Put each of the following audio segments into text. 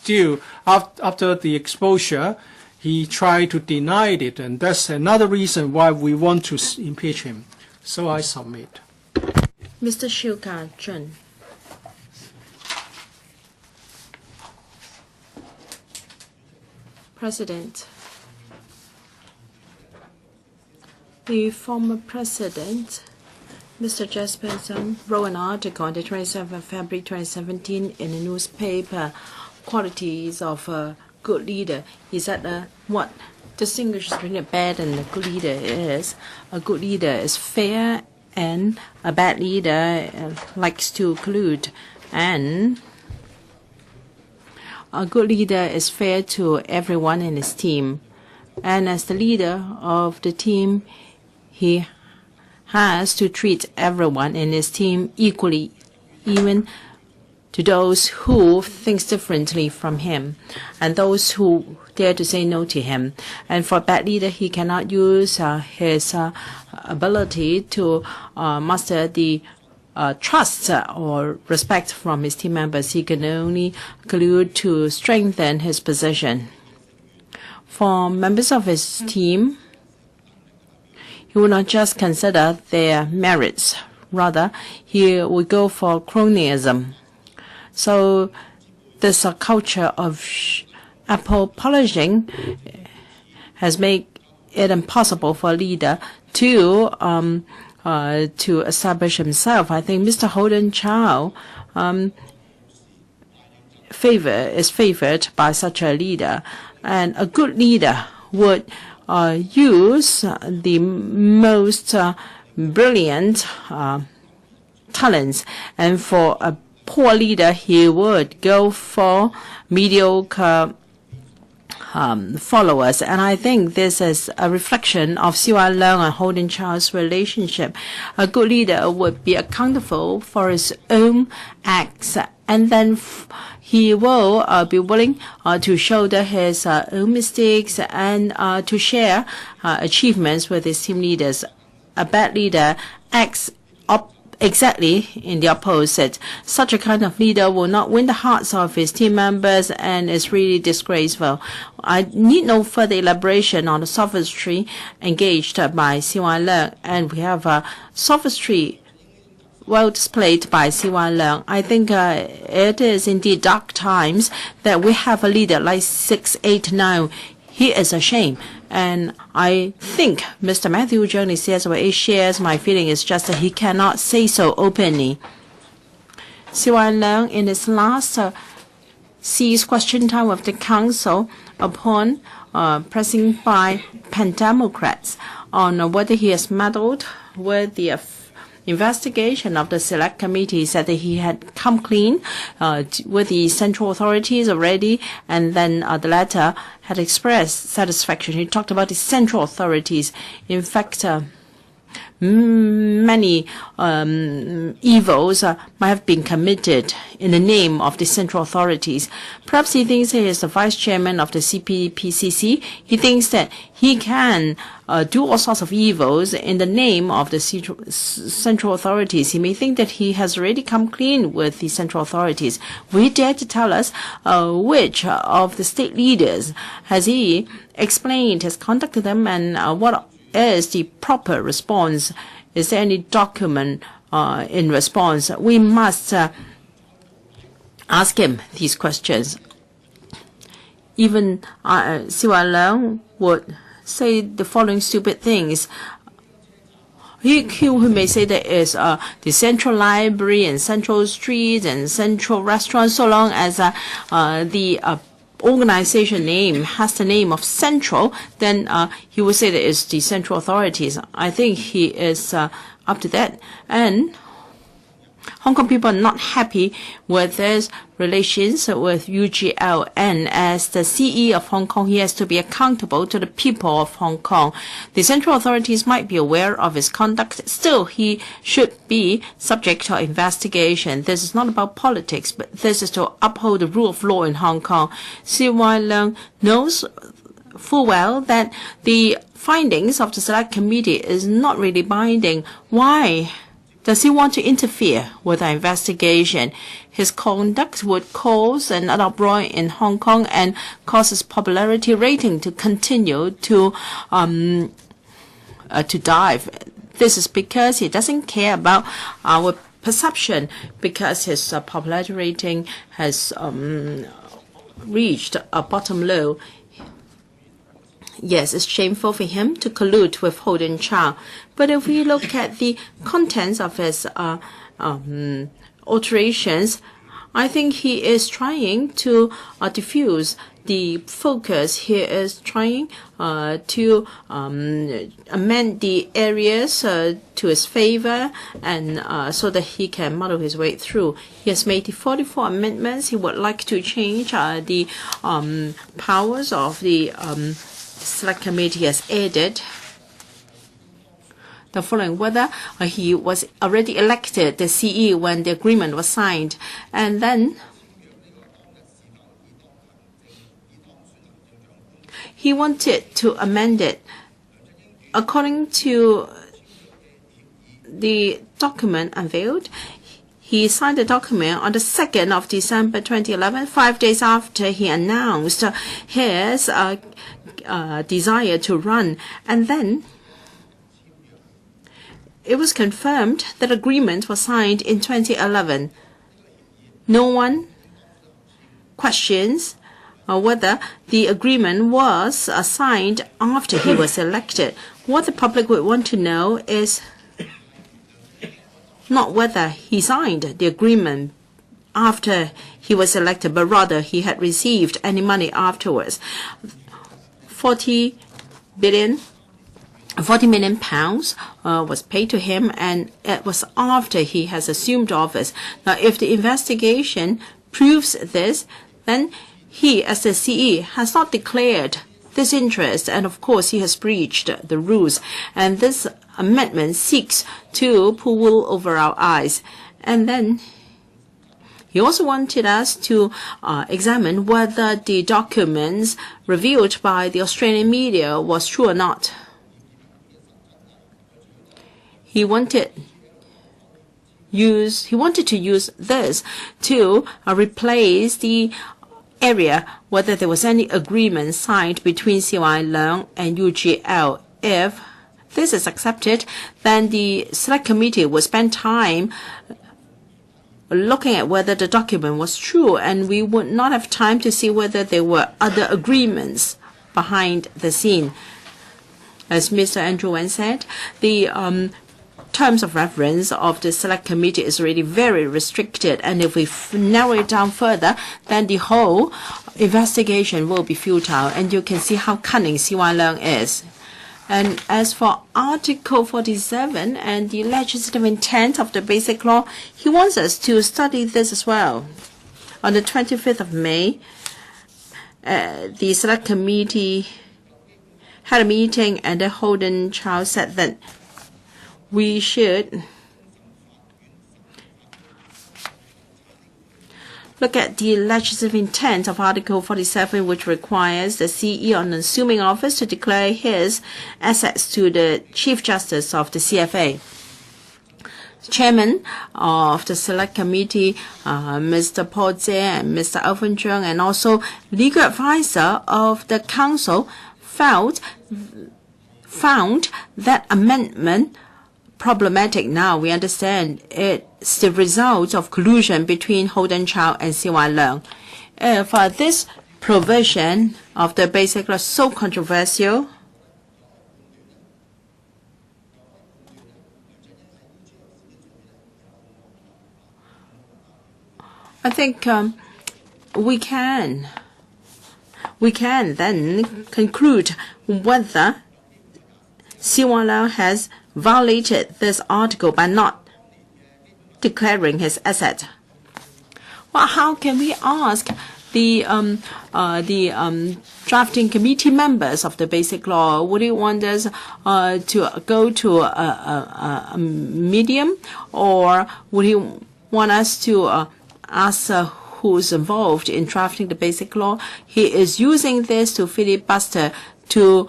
still, after the exposure, he tried to deny it, and that's another reason why we want to impeach him. So I submit. Mr. Ka-chun. President, the former president, Mr. Jesperson, wrote an article on the 27th of February 2017 in the newspaper, Qualities of a Good Leader. He said what distinguishes between a bad and a good leader is a good leader is fair and a bad leader likes to collude. And a good leader is fair to everyone in his team. And as the leader of the team, he has to treat everyone in his team equally, even to those who think differently from him and those who dare to say no to him. And for a bad leader, he cannot use his ability to muster the trust or respect from his team members. He can only collude to strengthen his position. For members of his team, he will not just consider their merits. Rather, he will go for cronyism. So this culture of apple polishing has made it impossible for a leader to establish himself. I think Mr. Holden Chow is favored by such a leader, and a good leader would use the most brilliant talents, and for a poor leader, he would go for mediocre followers. And I think this is a reflection of Siu-lai, LEUNG and Holden Chow's relationship. A good leader would be accountable for his own acts, and then he will be willing to shoulder his own mistakes and to share achievements with his team leaders. A bad leader acts exactly in the opposite. Such a kind of leader will not win the hearts of his team members and is really disgraceful. I need no further elaboration on the sophistry engaged by Siu-lai, LEUNG, and we have sophistry well displayed by Siu-lai, LEUNG. I think it is indeed dark times that we have a leader like 689. He is a shame. And I think Mr. Matthew Chung says, well, he shares my feeling. It's just that he cannot say so openly. Siu-lai, LEUNG, in his last seized question time with the council upon pressing by Pan-Democrats on whether he has meddled with the investigation of the select committee, said that he had come clean with the central authorities already, and then the latter had expressed satisfaction. He talked about the central authorities. In fact, many evils might have been committed in the name of the central authorities. Perhaps he thinks he is the vice chairman of the CPPCC. He thinks that he can do all sorts of evils in the name of the central authorities. He may think that he has already come clean with the central authorities. Will he dare to tell us which of the state leaders has he explained his conduct to them, and what is the proper response? Is there any document in response? We must ask him these questions. Even Siu-lai, LEUNG would say the following stupid things. He may say there is the central library and central streets and central restaurants, so long as the organization name has the name of central, then he would say that it's the central authorities. I think he is up to that. And Hong Kong people are not happy with his relations with UGL, and as the CE of Hong Kong, he has to be accountable to the people of Hong Kong. The central authorities might be aware of his conduct. Still, he should be subject to investigation. This is not about politics, but this is to uphold the rule of law in Hong Kong. Siu-lai, LEUNG knows full well that the findings of the Select Committee is not really binding. Why does he want to interfere with our investigation? his conduct would cause an uproar in Hong Kong and cause his popularity rating to continue to dive. This is because he doesn't care about our perception, because his popularity rating has reached a bottom low. Yes, it's shameful for him to collude with Holden Chow. But if we look at the contents of his alterations, I think he is trying to diffuse the focus. He is trying to amend the areas to his favor, and so that he can muddle his way through. He has made the 44 amendments. He would like to change the powers of the Select Committee. Has added the following: whether he was already elected the CE when the agreement was signed, and then he wanted to amend it according to the document unveiled. He signed the document on the 2nd of December 2011, 5 days after he announced his desire to run. And then it was confirmed that agreement was signed in 2011. No one questions whether the agreement was signed after he was elected. What the public would want to know is not whether he signed the agreement after he was elected, but rather he had received any money afterwards. 40 million pounds was paid to him, and it was after he has assumed office. Now, if the investigation proves this, then he, as the CE, has not declared this interest, and of course he has breached the rules. And this amendment seeks to pull wool over our eyes. And then he also wanted us to examine whether the documents revealed by the Australian media was true or not. He wanted to use this to replace the area whether there was any agreement signed between Siu-lai, LEUNG and UGL. If this is accepted, then the Select Committee will spend time looking at whether the document was true, and we would not have time to see whether there were other agreements behind the scene. As Mr. Andrew Wen said, the terms of reference of the Select Committee is already very restricted, and if we narrow it down further, then the whole investigation will be futile, and you can see how cunning Siu-lai LEUNG is. And as for Article 47 and the legislative intent of the Basic Law, he wants us to study this as well. On the 25th of May, the Select Committee had a meeting, and the Holden Chow said that we should look at the legislative intent of Article 47, which requires the CE on assuming office to declare his assets to the Chief Justice of the CFA. Chairman of the Select Committee, Mr. Paul Tse and Mr. Alvin Cheung, and also legal advisor of the Council found that amendment problematic. Now we understand it's the result of collusion between Holden Chow and Siu-lai LEUNG. If this provision of the Basic Law is so controversial, I think we can then conclude whether Siu-lai LEUNG has violated this article by not declaring his asset. Well, how can we ask the drafting committee members of the Basic Law? Would you want us to go to a medium, or would you want us to ask who's involved in drafting the Basic Law? He is using this to filibuster, to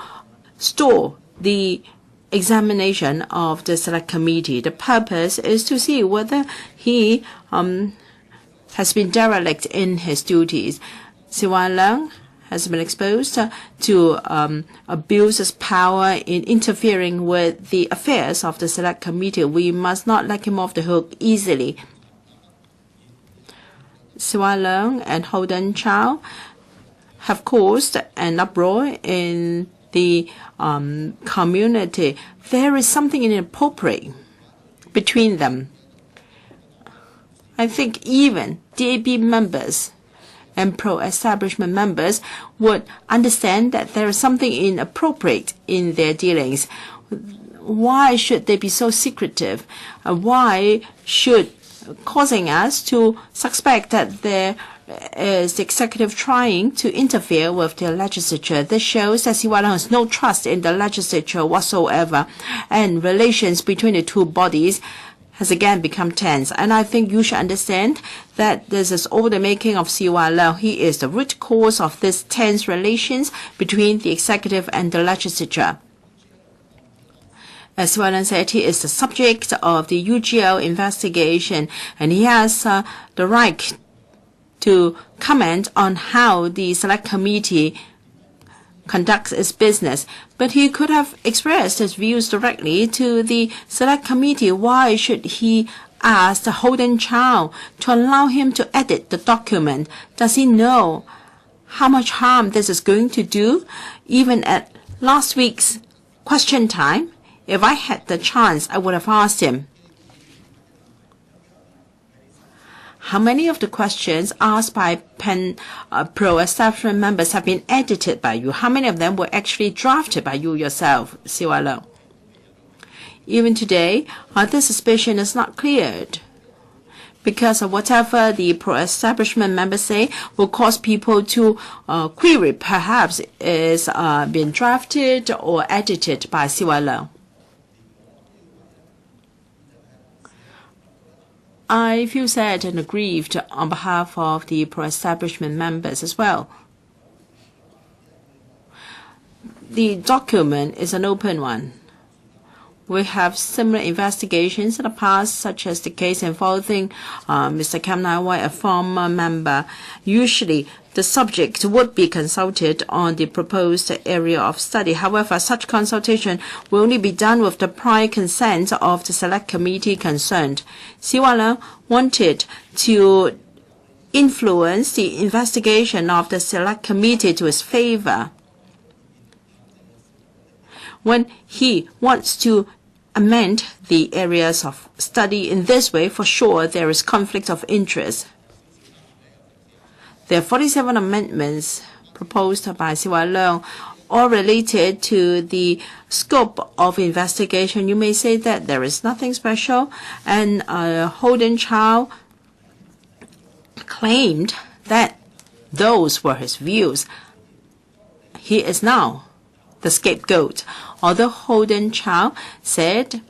stall the examination of the Select Committee. The purpose is to see whether he has been derelict in his duties. Siu-lai has been exposed to abuse his power in interfering with the affairs of the Select Committee. We must not let him off the hook easily. Siu-lai and Holden Chow have caused an uproar in the community. There is something inappropriate between them. I think even DAB members and pro-establishment members would understand that there is something inappropriate in their dealings. Why should they be so secretive? Why should causing us to suspect that there is the executive trying to interfere with the legislature? This shows that Siu-lai has no trust in the legislature whatsoever, and relations between the two bodies has again become tense. And I think you should understand that this is all the making of Siu-lai. He is the root cause of this tense relations between the executive and the legislature. As Siu-lai said, he is the subject of the UGL investigation, and he has the right to comment on how the Select Committee conducts its business. But he could have expressed his views directly to the Select Committee. Why should he ask Holden Chow to allow him to edit the document? Does he know how much harm this is going to do? Even at last week's question time, if I had the chance, I would have asked him, how many of the questions asked by pro-establishment members have been edited by you? How many of them were actually drafted by you yourself, Siu-lai? Even today, this suspicion is not cleared, because of whatever the pro-establishment members say will cause people to query perhaps is being drafted or edited by Siu-lai. I feel sad and aggrieved on behalf of the pro-establishment members as well. The document is an open one. We have similar investigations in the past, such as the case involving Mr. Chi-wai, a former member. Usually, the subject would be consulted on the proposed area of study. However, such consultation will only be done with the prior consent of the Select Committee concerned. Siu-lai wanted to influence the investigation of the Select Committee to his favor. When he wants to amend the areas of study in this way, for sure there is conflict of interest. There are 47 amendments proposed by Siu-lai, all related to the scope of investigation. You may say that there is nothing special, and Holden Chow claimed that those were his views. He is now the scapegoat. Although Holden Chow said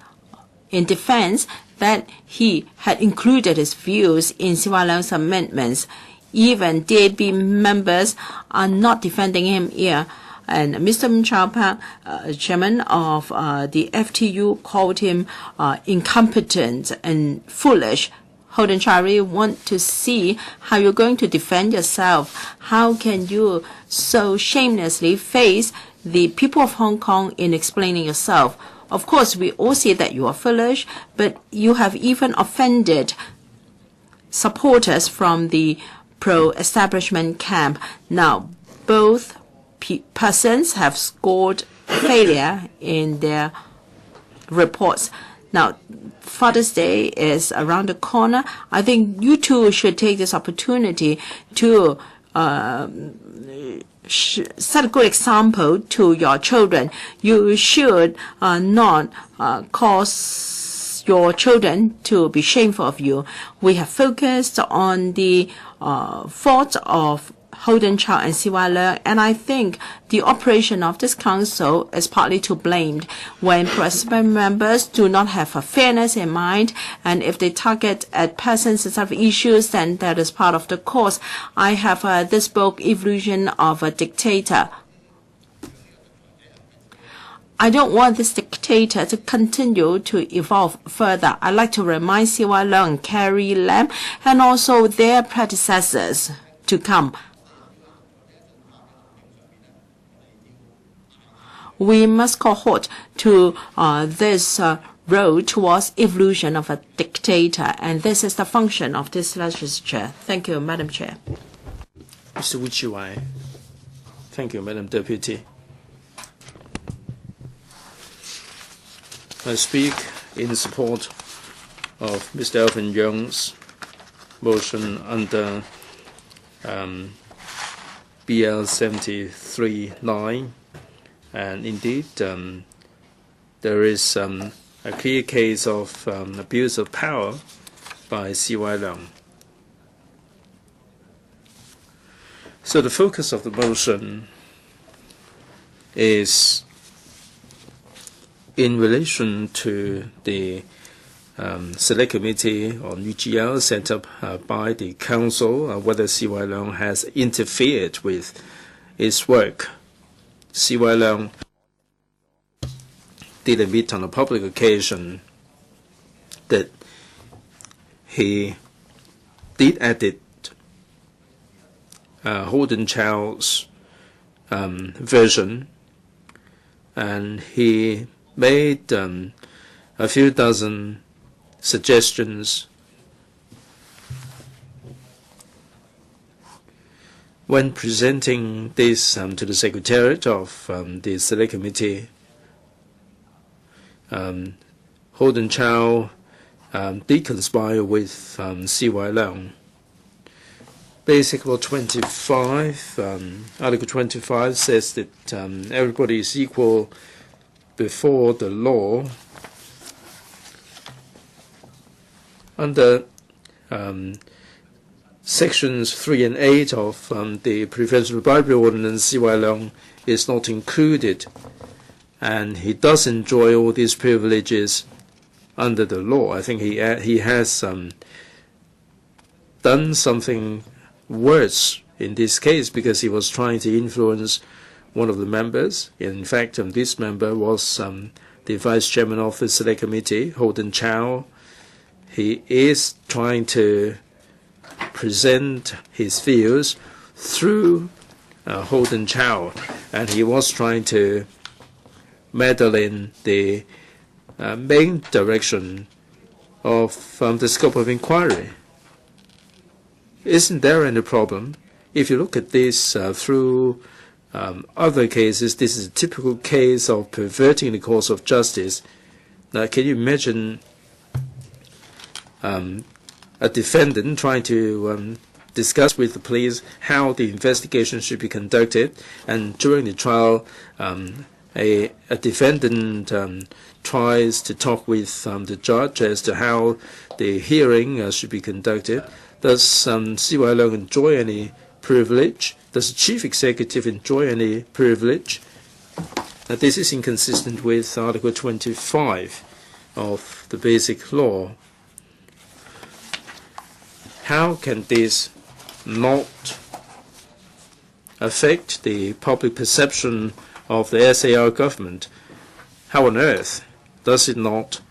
in defense that he had included his views in Siu-lai's amendments, even DAB members are not defending him here. And Mr. Chow, chairman of the FTU, called him incompetent and foolish. Holden Chow, really want to see how you're going to defend yourself. How can you so shamelessly face the people of Hong Kong in explaining yourself? Of course, we all see that you are foolish, but you have even offended supporters from the pro-establishment camp. Now, both persons have scored failure in their reports. Now, Father's Day is around the corner. I think you too should take this opportunity to set a good example to your children. You should not cause your children to be shameful of you. We have focused on the fault of Holden Chow and Siu-lai, and I think the operation of this council is partly to blame. When pro-establishment members do not have a fairness in mind, and if they target at persons instead of issues, then that is part of the cause. I have this book, Evolution of a Dictator. I don't want this dictator to continue to evolve further. I'd like to remind CY Leung, Carrie Lam, and also their predecessors to come. We must call halt to this road towards evolution of a dictator, and this is the function of this legislature. Thank you, Madam Chair. Mr. Chi-wai. Thank you, Madam Deputy. I speak in support of Mr. Alvin Young's motion under BL 73-9, and indeed there is a clear case of abuse of power by CY Leung. So the focus of the motion is in relation to the Select Committee on UGL set up by the Council, whether CY Leung has interfered with its work. CY Leung did admit on a public occasion that he did edit Holden Chow's version, and he made a few dozen suggestions when presenting this to the Secretariat of the Select Committee. Holden Chow did conspire with CY Leung. Basically, Article 25 says that everybody is equal before the law. Under Sections 3 and 8 of the Prevention of Bribery Ordinance, CY Leung is not included, and he does enjoy all these privileges under the law. I think he has done something worse in this case, because he was trying to influence one of the members. In fact, this member was the Vice Chairman of the Select Committee, Holden Chow. He is trying to present his views through Holden Chow, and he was trying to meddle in the main direction of the scope of inquiry. Isn't there any problem? If you look at this through other cases, this is a typical case of perverting the course of justice. Now, can you imagine a defendant trying to discuss with the police how the investigation should be conducted, and during the trial a defendant tries to talk with the judge as to how the hearing should be conducted? Does CY Leung enjoy any privilege? Does the Chief Executive enjoy any privilege? This is inconsistent with Article 25 of the Basic Law. How can this not affect the public perception of the SAR government? How on earth does it not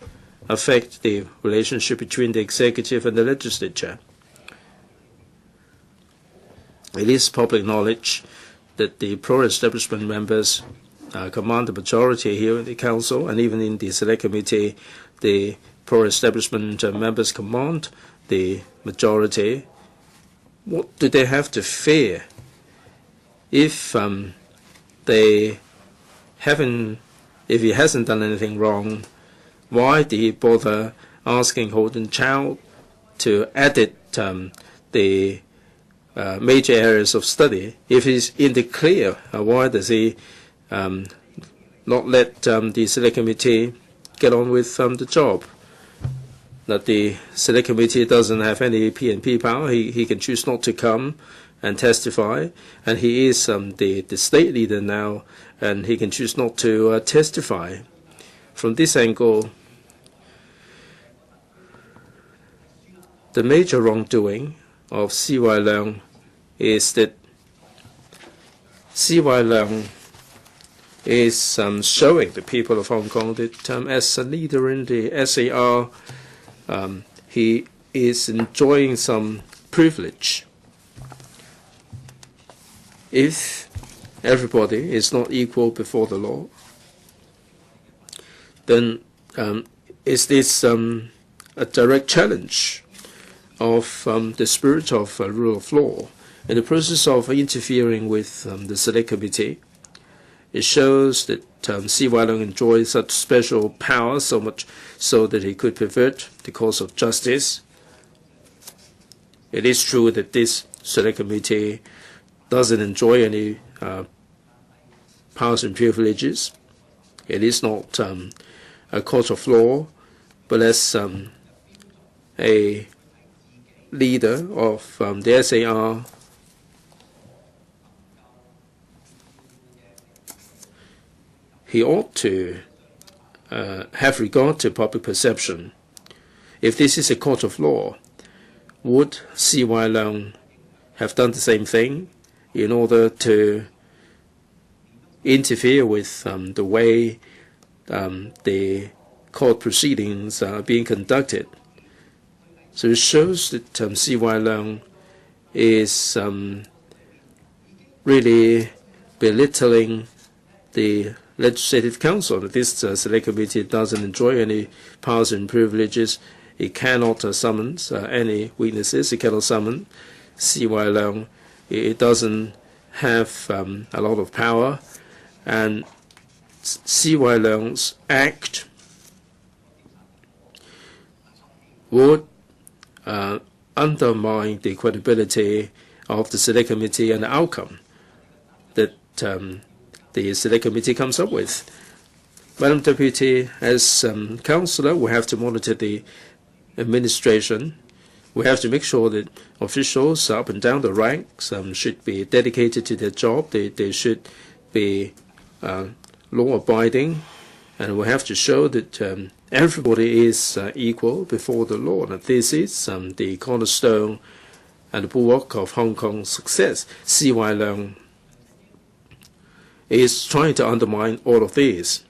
affect the relationship between the executive and the legislature? It is public knowledge that the pro-establishment members command the majority here in the Council, and even in the Select Committee, the pro-establishment members command the majority. What do they have to fear? If he hasn't done anything wrong, why did he bother asking Holden Chow to edit the major areas of study? If he's in the clear, why does he not let the Select Committee get on with the job? That the Select Committee doesn't have any P&P power. He can choose not to come and testify, and he is the state leader now, and he can choose not to testify. From this angle, the major wrongdoing of CY Leung is that CY Leung is showing the people of Hong Kong that as a leader in the SAR, he is enjoying some privilege. If everybody is not equal before the law, then is this a direct challenge of the spirit of rule of law? In the process of interfering with the Select Committee, it shows that CY Leung enjoys such special power, so much so that he could pervert the course of justice. It is true that this Select Committee doesn't enjoy any powers and privileges. It is not a court of law, but as a leader of the SAR, he ought to have regard to public perception. If this is a court of law, would CY Leung have done the same thing in order to interfere with the way the court proceedings are being conducted? So it shows that CY Leung is really belittling the Legislative Council. This Select Committee doesn't enjoy any powers and privileges. It cannot summon any witnesses. It cannot summon CY Leung. It doesn't have a lot of power. And CY Leung's act would undermine the credibility of the Select Committee and the outcome that the Select Committee comes up with. Madam Deputy, as Councillor, we have to monitor the administration. We have to make sure that officials up and down the ranks should be dedicated to their job. They should be law-abiding, and we have to show that everybody is equal before the law. And this is the cornerstone and the bulwark of Hong Kong's success. CY Leung is trying to undermine all of these.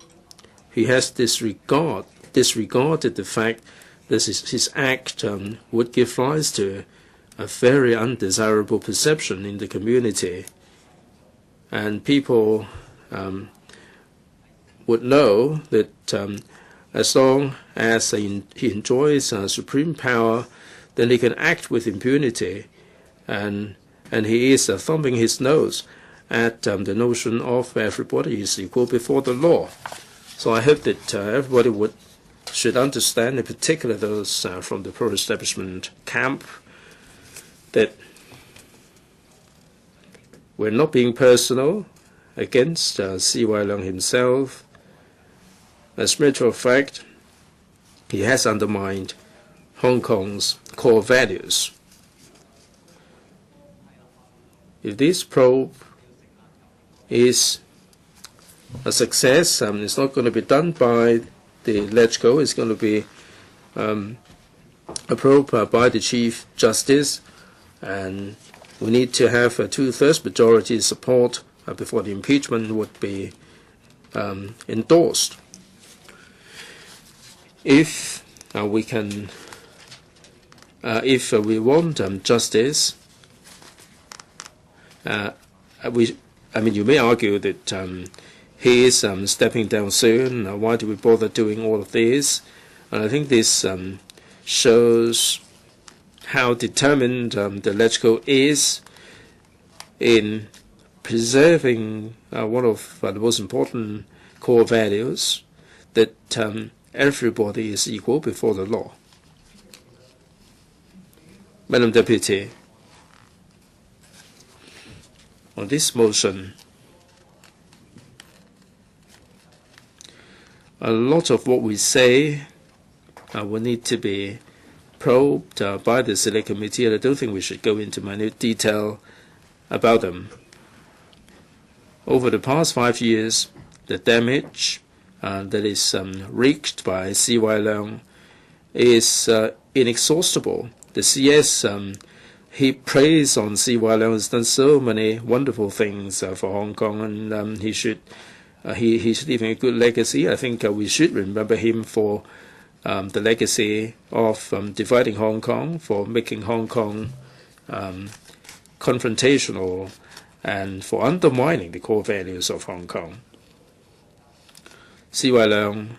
He has disregarded the fact that his act would give rise to a very undesirable perception in the community. And people would know that as long as he enjoys supreme power, then he can act with impunity. And he is thumbing his nose at the notion of everybody is equal before the law. So I hope that everybody should understand, in particular those from the pro-establishment camp, that we're not being personal against CY Leung himself. As a matter of fact, he has undermined Hong Kong's core values. If this probe is a success, it's not going to be done by the LegCo. It's going to be a probe by the Chief Justice, and we need to have a 2/3 majority support before the impeachment would be endorsed. If we can, if we want justice, you may argue that he is stepping down soon. Why do we bother doing all of this? And I think this shows how determined the LegCo is in preserving one of the most important core values, that everybody is equal before the law. Madam Deputy, on this motion, a lot of what we say will need to be probed by the Select Committee, and I don't think we should go into minute detail about them. Over the past 5 years, the damage that is wreaked by CY Leung is inexhaustible. The CS heap praise on CY Leung has done so many wonderful things for Hong Kong, and he should he's leaving a good legacy. I think we should remember him for the legacy of dividing Hong Kong, for making Hong Kong confrontational, and for undermining the core values of Hong Kong. CY Leung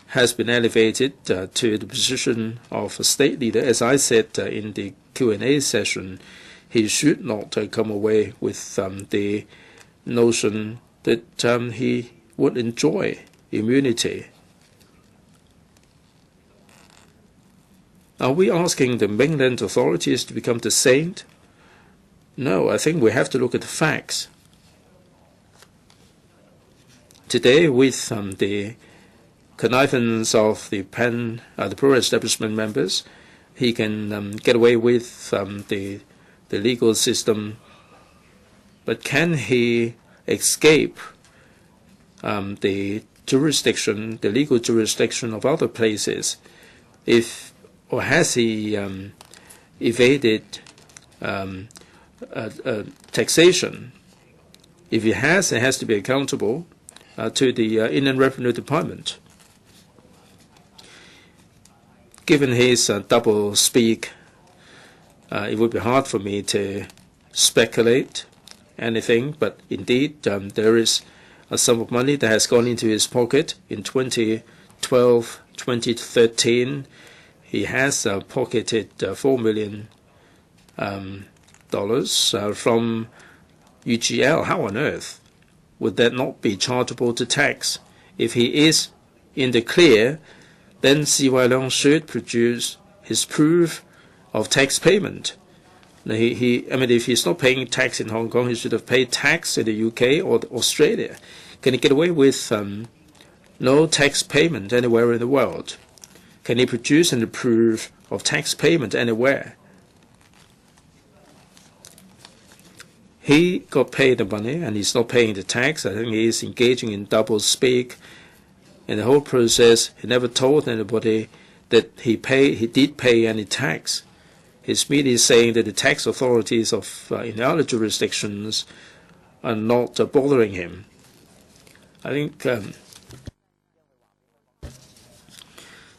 has been elevated to the position of a state leader. As I said in the Q&A session, he should not come away with the notion that he would enjoy immunity. Are we asking the mainland authorities to become the saint? No, I think we have to look at the facts. Today, with the connivance of the pro-establishment members, he can get away with the legal system. But can he escape the jurisdiction, the legal jurisdiction of other places? Or has he evaded taxation? If he has, he has to be accountable to the Inland Revenue Department. Given his double speak, it would be hard for me to speculate anything, but indeed there is a sum of money that has gone into his pocket in 2012, 2013. He has pocketed $4 million from UGL. How on earth would that not be chargeable to tax? If he is in the clear, then CY Leung should produce his proof of tax payment. I mean, if he's not paying tax in Hong Kong, he should have paid tax in the UK or Australia. Can he get away with no tax payment anywhere in the world? Can he produce and proof of tax payment anywhere? He got paid the money and he's not paying the tax. I think he is engaging in double speak. In the whole process, he never told anybody that he did pay any tax. His media is saying that the tax authorities in other jurisdictions are not bothering him. I think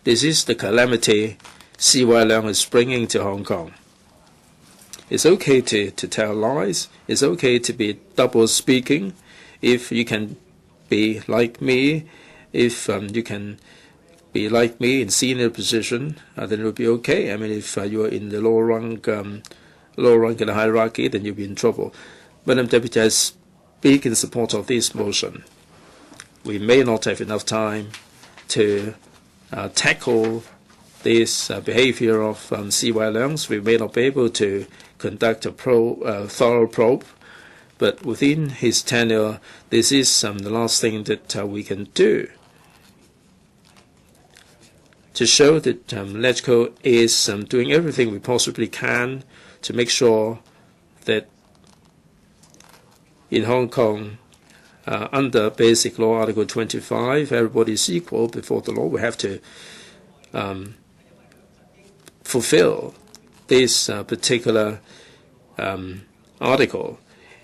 this is the calamity CY Leung is bringing to Hong Kong. It's okay to tell lies. It's okay to be double speaking. If you can be like me, if you can be like me in senior position, then it will be okay. I mean, if you are in the lower rank in the hierarchy, then you'll be in trouble. Madam Deputy, I speak in support of this motion. We may not have enough time to tackle this behavior of CY Leung. We may not be able to conduct a thorough probe, but within his tenure, this is the last thing that we can do to show that LegCo is doing everything we possibly can to make sure that in Hong Kong, under Basic Law Article 25, everybody is equal before the law. We have to fulfill this particular article.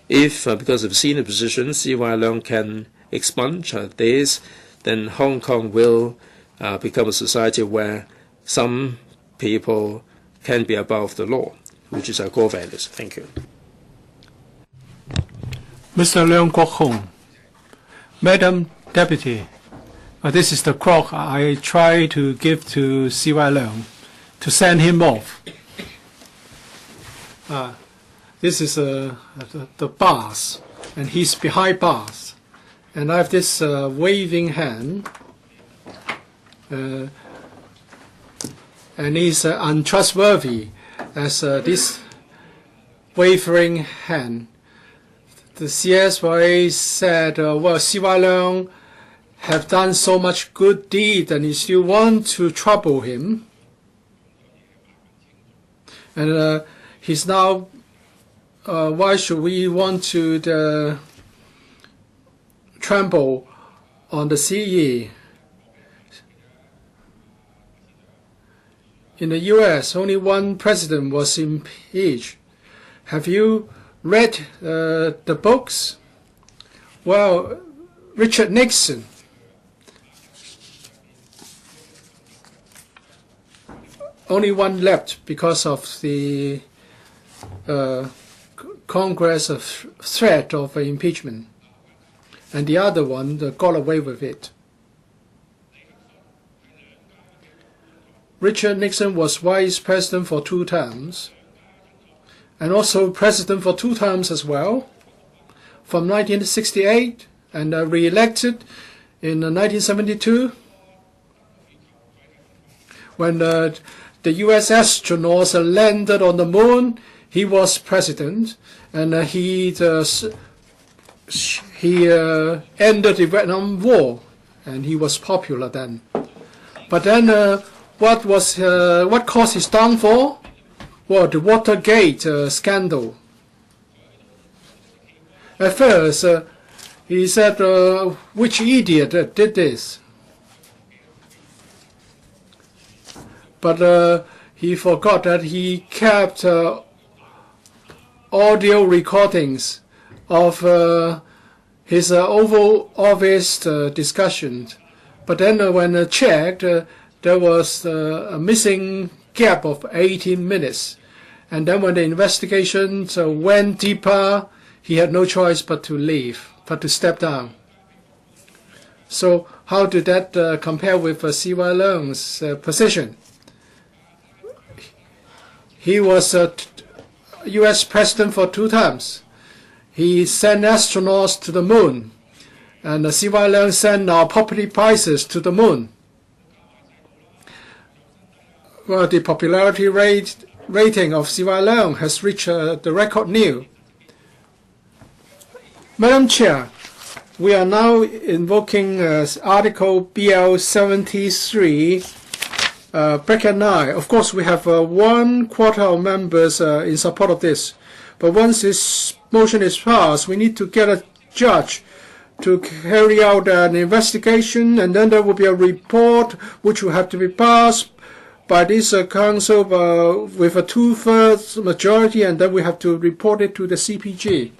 If, because of senior position, CY Leung can expunge this, then Hong Kong will become a society where some people can be above the law, which is our core values. Thank you. Mr. Leung Kwok-hung. Madam Deputy, this is the clock I try to give to CY Leung to send him off. This is the bars, and he's behind bars. And I have this waving hand, and he's untrustworthy as this wavering hand. The CSY said, well, CY Leung have done so much good deed and you still want to trouble him. And he's now, why should we want to trample on the CE? In the US, only one president was impeached. Have you read the books? Well, Richard Nixon. Only one left because of the Congress threat of impeachment, and the other one got away with it. Richard Nixon was vice president for 2 terms, and also president for 2 terms as well, from 1968 and re-elected in 1972. When the U.S. astronauts landed on the moon, he was president, and he ended the Vietnam War, and he was popular then. But then, what caused his downfall? Well, the Watergate scandal. At first, he said, which idiot did this? But he forgot that he kept audio recordings of his Oval Office discussions. But then when checked, there was a missing gap of 18 minutes. And then when the investigation went deeper, he had no choice but to leave, but to step down. So how did that compare with CY Leung's position? He was U.S. president for 2 terms. He sent astronauts to the moon, and CY Leung sent our property prices to the moon. Well, the popularity rating of CY Leung has reached the record new. Madam Chair, we are now invoking Article BL 73, bracket 9. Of course, we have 1/4 of members in support of this. But once this motion is passed, we need to get a judge to carry out an investigation, and then there will be a report which will have to be passed by this council with a 2/3 majority, and then we have to report it to the CPG.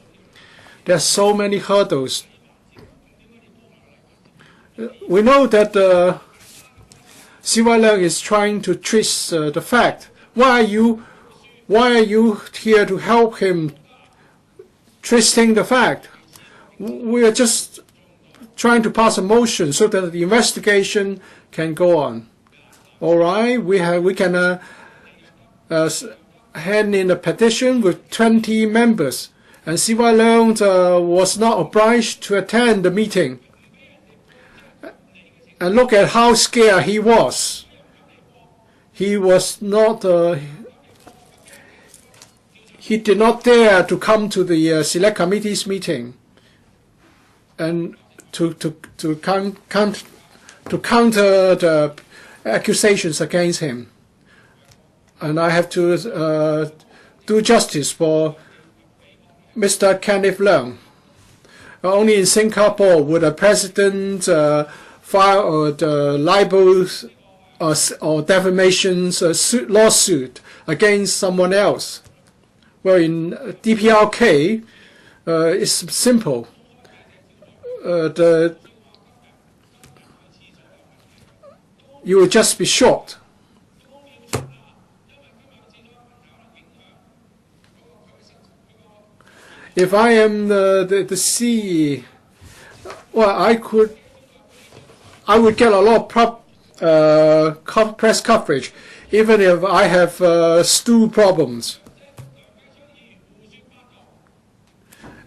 There are so many hurdles. We know that CY Leung is trying to twist the fact. Why are you here to help him twisting the fact? We are just trying to pass a motion so that the investigation can go on. All right, we can hand in a petition with 20 members, and CY Leung was not obliged to attend the meeting. And look at how scared he was. He was not. He did not dare to come to the select committee's meeting and to counter the accusations against him. And I have to do justice for Mr. Kenneth Leung. Only in Singapore would a president file the libels or defamation lawsuit against someone else. Well, in DPRK, it's simple. You will just be shocked. If I am the CE, well, I would get a lot of press coverage, even if I have stool problems.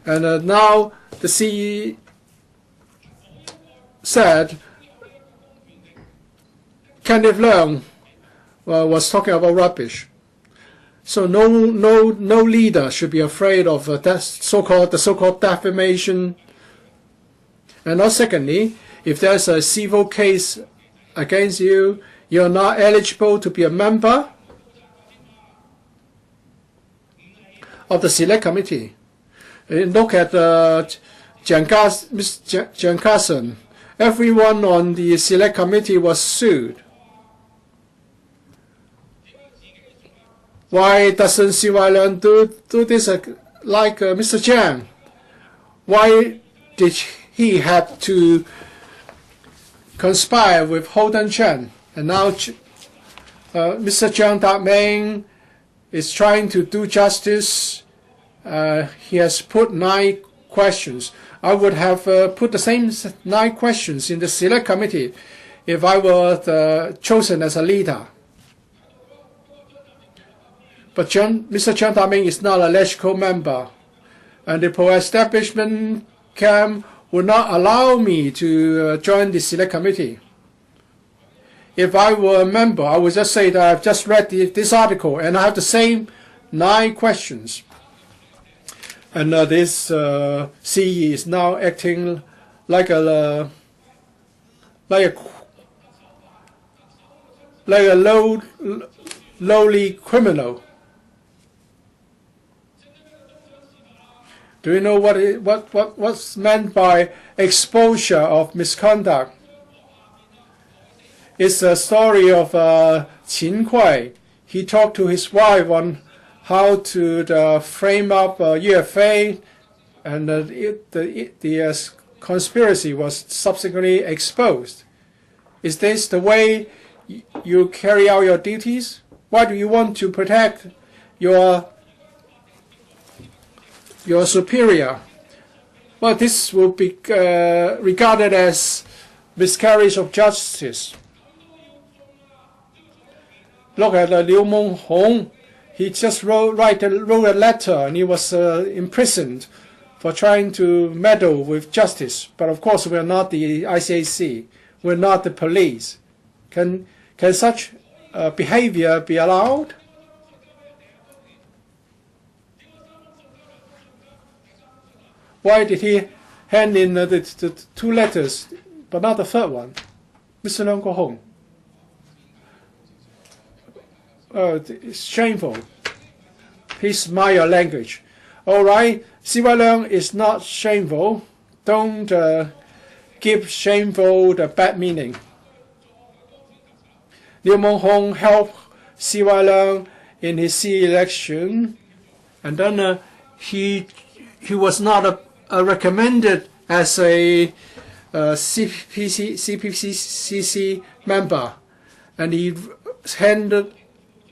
And now the CE said Kenneth Leung was talking about rubbish. So no leader should be afraid of the so-called defamation. And now secondly, if there's a civil case against you, you're not eligible to be a member of the select committee. Look at Jiang Ka-chun. Everyone on the select committee was sued. Why doesn't CY Leung do this like Mr. Chang? Why did he had to conspire with Holden Chen, and now Mr. Chiang Tak-ming is trying to do justice. He has put 9 questions. I would have put the same 9 questions in the select committee if I were chosen as a leader. But Mr. Chiang Tak-ming is not a LegCo member, and the pro-establishment camp would not allow me to join the select committee. If I were a member, I would just say that I've just read this article and I have the same 9 questions. And this CE is now acting like a lowly criminal. Do you know what's meant by exposure of misconduct? It's a story of Chi-wai. He talked to his wife on how to frame up UFA, and the conspiracy was subsequently exposed. Is this the way you carry out your duties? Why do you want to protect your superior? Well, this will be regarded as miscarriage of justice. Look at Liu Meng-hong. He just wrote a letter, and he was imprisoned for trying to meddle with justice. But of course, we are not the ICAC. We're not the police. Can such behavior be allowed? Why did he hand in the 2 letters, but not the 3rd one? Mr. Leung Kwok-hung. It's shameful. Please mind your language. All right, CY Leung is not shameful. Don't give shameful the bad meaning. Liu Meng-hong helped CY Leung in his C election, and then he was not recommended as a CPCC member, and he handed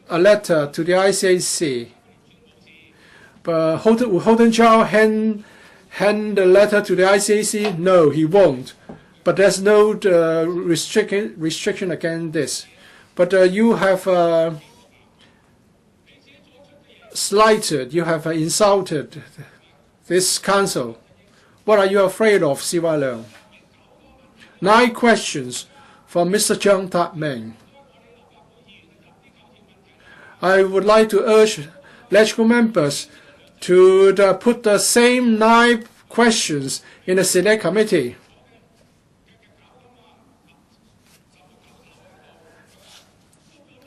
a letter to the ICAC. But Holden Chow hand the letter to the ICAC? No, he won't. But there's no restriction against this. But you have slighted, you have insulted this council. What are you afraid of, CY Leung? 9 questions from Mr. Chiang Tak-ming. I would like to urge LegCo members to put the same 9 questions in the select committee.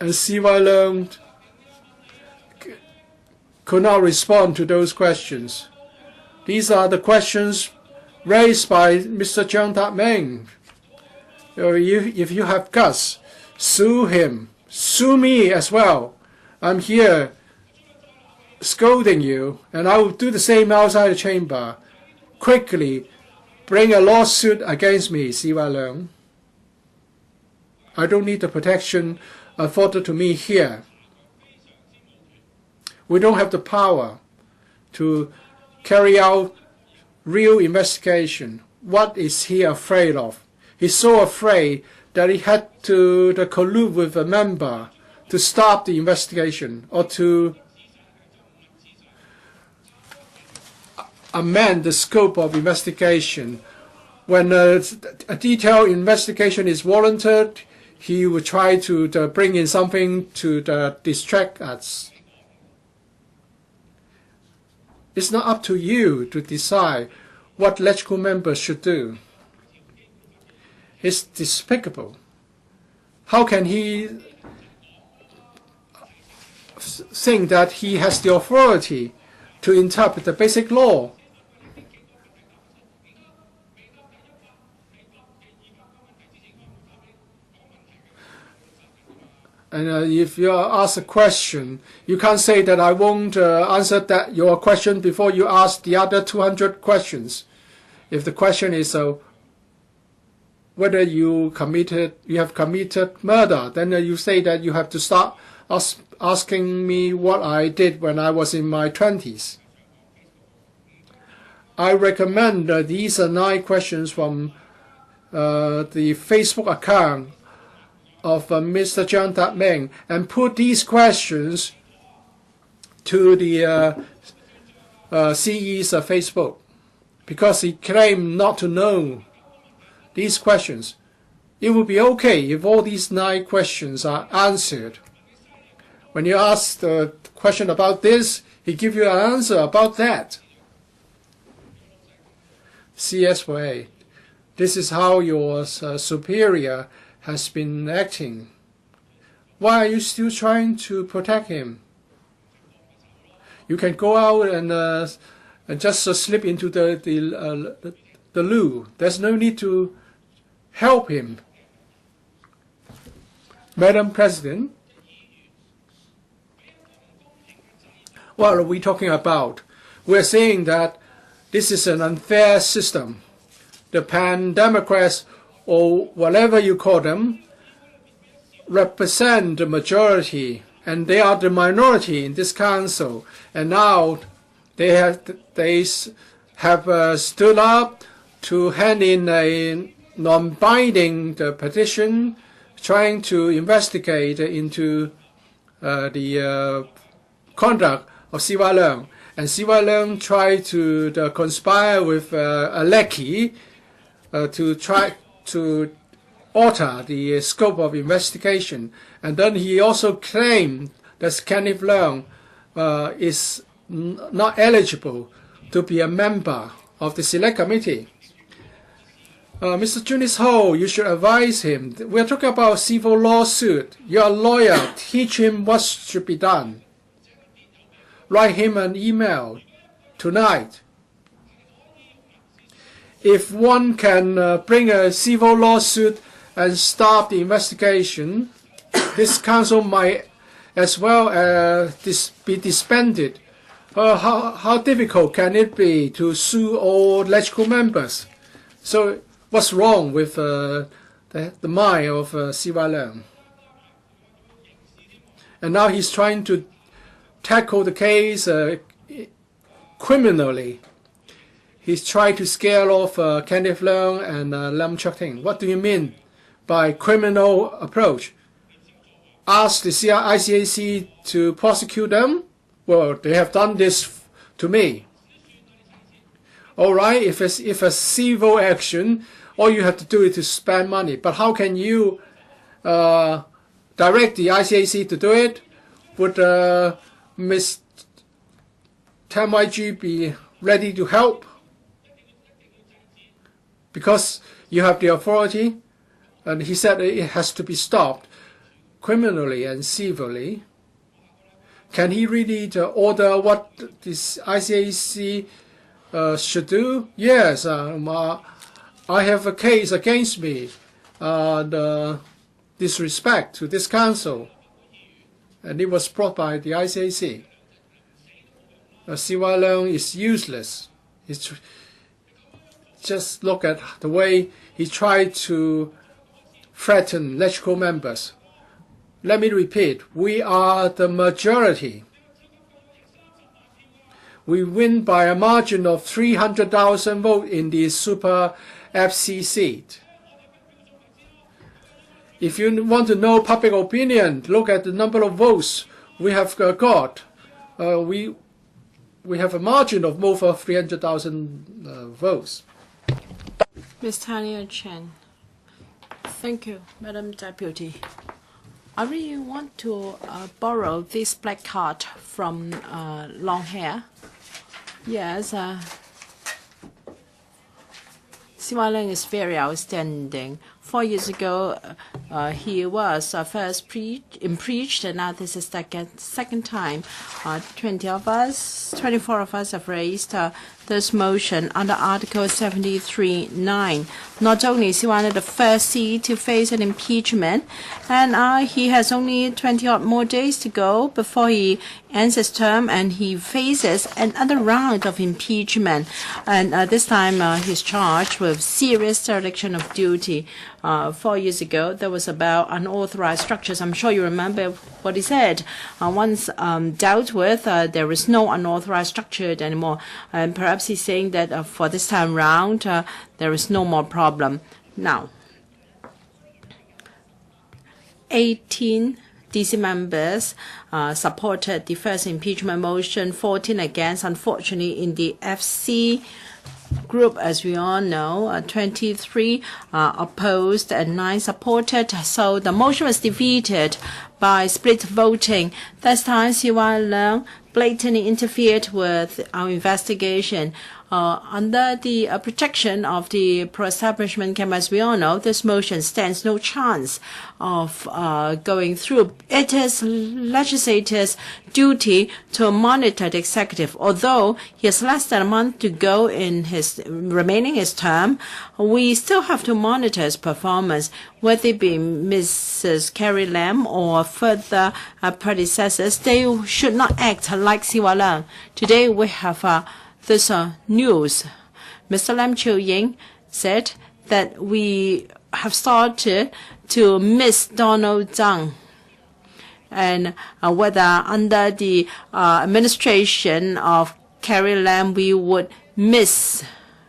And CY Leung could not respond to those questions. These are the questions raised by Mr. Chiang Tak-ming. If you have guts, sue him. Sue me as well. I'm here scolding you, and I will do the same outside the chamber. Quickly bring a lawsuit against me, CY Leung. I don't need the protection afforded to me here. We don't have the power to carry out real investigation. What is he afraid of? He's so afraid that he had to collude with a member to stop the investigation or to amend the scope of investigation. When a detailed investigation is warranted, he would try to bring in something to distract us. It's not up to you to decide what LegCo members should do. It's despicable. How can he think that he has the authority to interpret the basic law? And if you are asked a question, you can't say that I won't answer your question before you ask the other 200 questions. If the question is whether you have committed murder, then you say that you have to start asking me what I did when I was in my 20s. I recommend these 9 questions from the Facebook account of Mr. Jiang Tat-ming, and put these questions to the CE's Facebook, because he claimed not to know these questions. It would be okay if all these 9 questions are answered. When you ask the question about this, he gives you an answer about that. CS4A. This is how your superior has been acting. Why are you still trying to protect him? You can go out and just slip into the loo. There's no need to help him. Madam President, what are we talking about? We're saying that this is an unfair system. The pan-democrats, or whatever you call them, represent the majority, and they are the minority in this council. And now they have stood up to hand in a non-binding petition, trying to investigate into the conduct of CY LEUNG. And CY LEUNG tried to conspire with a lackey to try to alter the scope of investigation. And then he also claimed that Kenneth LEUNG is not eligible to be a member of the Select Committee. Mr. Junis Ho, you should advise him. We're talking about a civil lawsuit. You're a lawyer. Teach him what should be done. Write him an email tonight. If one can bring a civil lawsuit and stop the investigation, this council might as well be disbanded. How difficult can it be to sue all LegCo members? So what's wrong with the mind of CY LEUNG? And now he's trying to tackle the case criminally. He's trying to scare off Kenneth LEUNG and Cheuk-ting. What do you mean by criminal approach? Ask the ICAC to prosecute them? Well, they have done this to me. All right, if a civil action, all you have to do is to spend money. But how can you direct the ICAC to do it? Would Ms. Tanya be ready to help? Because you have the authority, and he said it has to be stopped criminally and civilly. Can he really order what this ICAC should do? Yes, I have a case against me, the disrespect to this council, and it was brought by the ICAC. CY LEUNG is useless. Just look at the way he tried to threaten LegCo members. Let me repeat, we are the majority. We win by a margin of 300,000 votes in the Super FC seat. If you want to know public opinion, look at the number of votes we have got. We have a margin of over 300,000 votes. Ms. Tanya Chen. Thank you, Madam Deputy. I really want to borrow this black card from Long Hair. Yes, CY LEUNG is very outstanding. 4 years ago, he was first impeached, and now this is the second time. 24 of us have raised this motion under Article 73(9). Not only is Siu-lai the first C to face an impeachment, and he has only 20-odd more days to go before he ends his term, and he faces another round of impeachment. And this time he's charged with serious dereliction of duty. 4 years ago, there was about unauthorized structures. I'm sure you remember what he said. Once dealt with, there is no unauthorized structure anymore. And perhaps he's saying that for this time round, there is no more problem. Now, 18 DC members supported the first impeachment motion, 14 against. Unfortunately, in the FC group, as we all know, 23 opposed and 9 supported. So the motion was defeated by split voting. This time, Siu-lai blatantly interfered with our investigation. Under the protection of the pro-establishment camp, as we all know, this motion stands no chance of going through. It is legislators' duty to monitor the executive. Although he has less than a month to go in his remaining his term, we still have to monitor his performance, whether it be Mrs. Carrie Lam or further predecessors. They should not act like Siu-lai. Today we have this news. Mr. Lam Chiu-ying said that we have started to miss Donald Tsang, and whether under the administration of Carrie Lam we would miss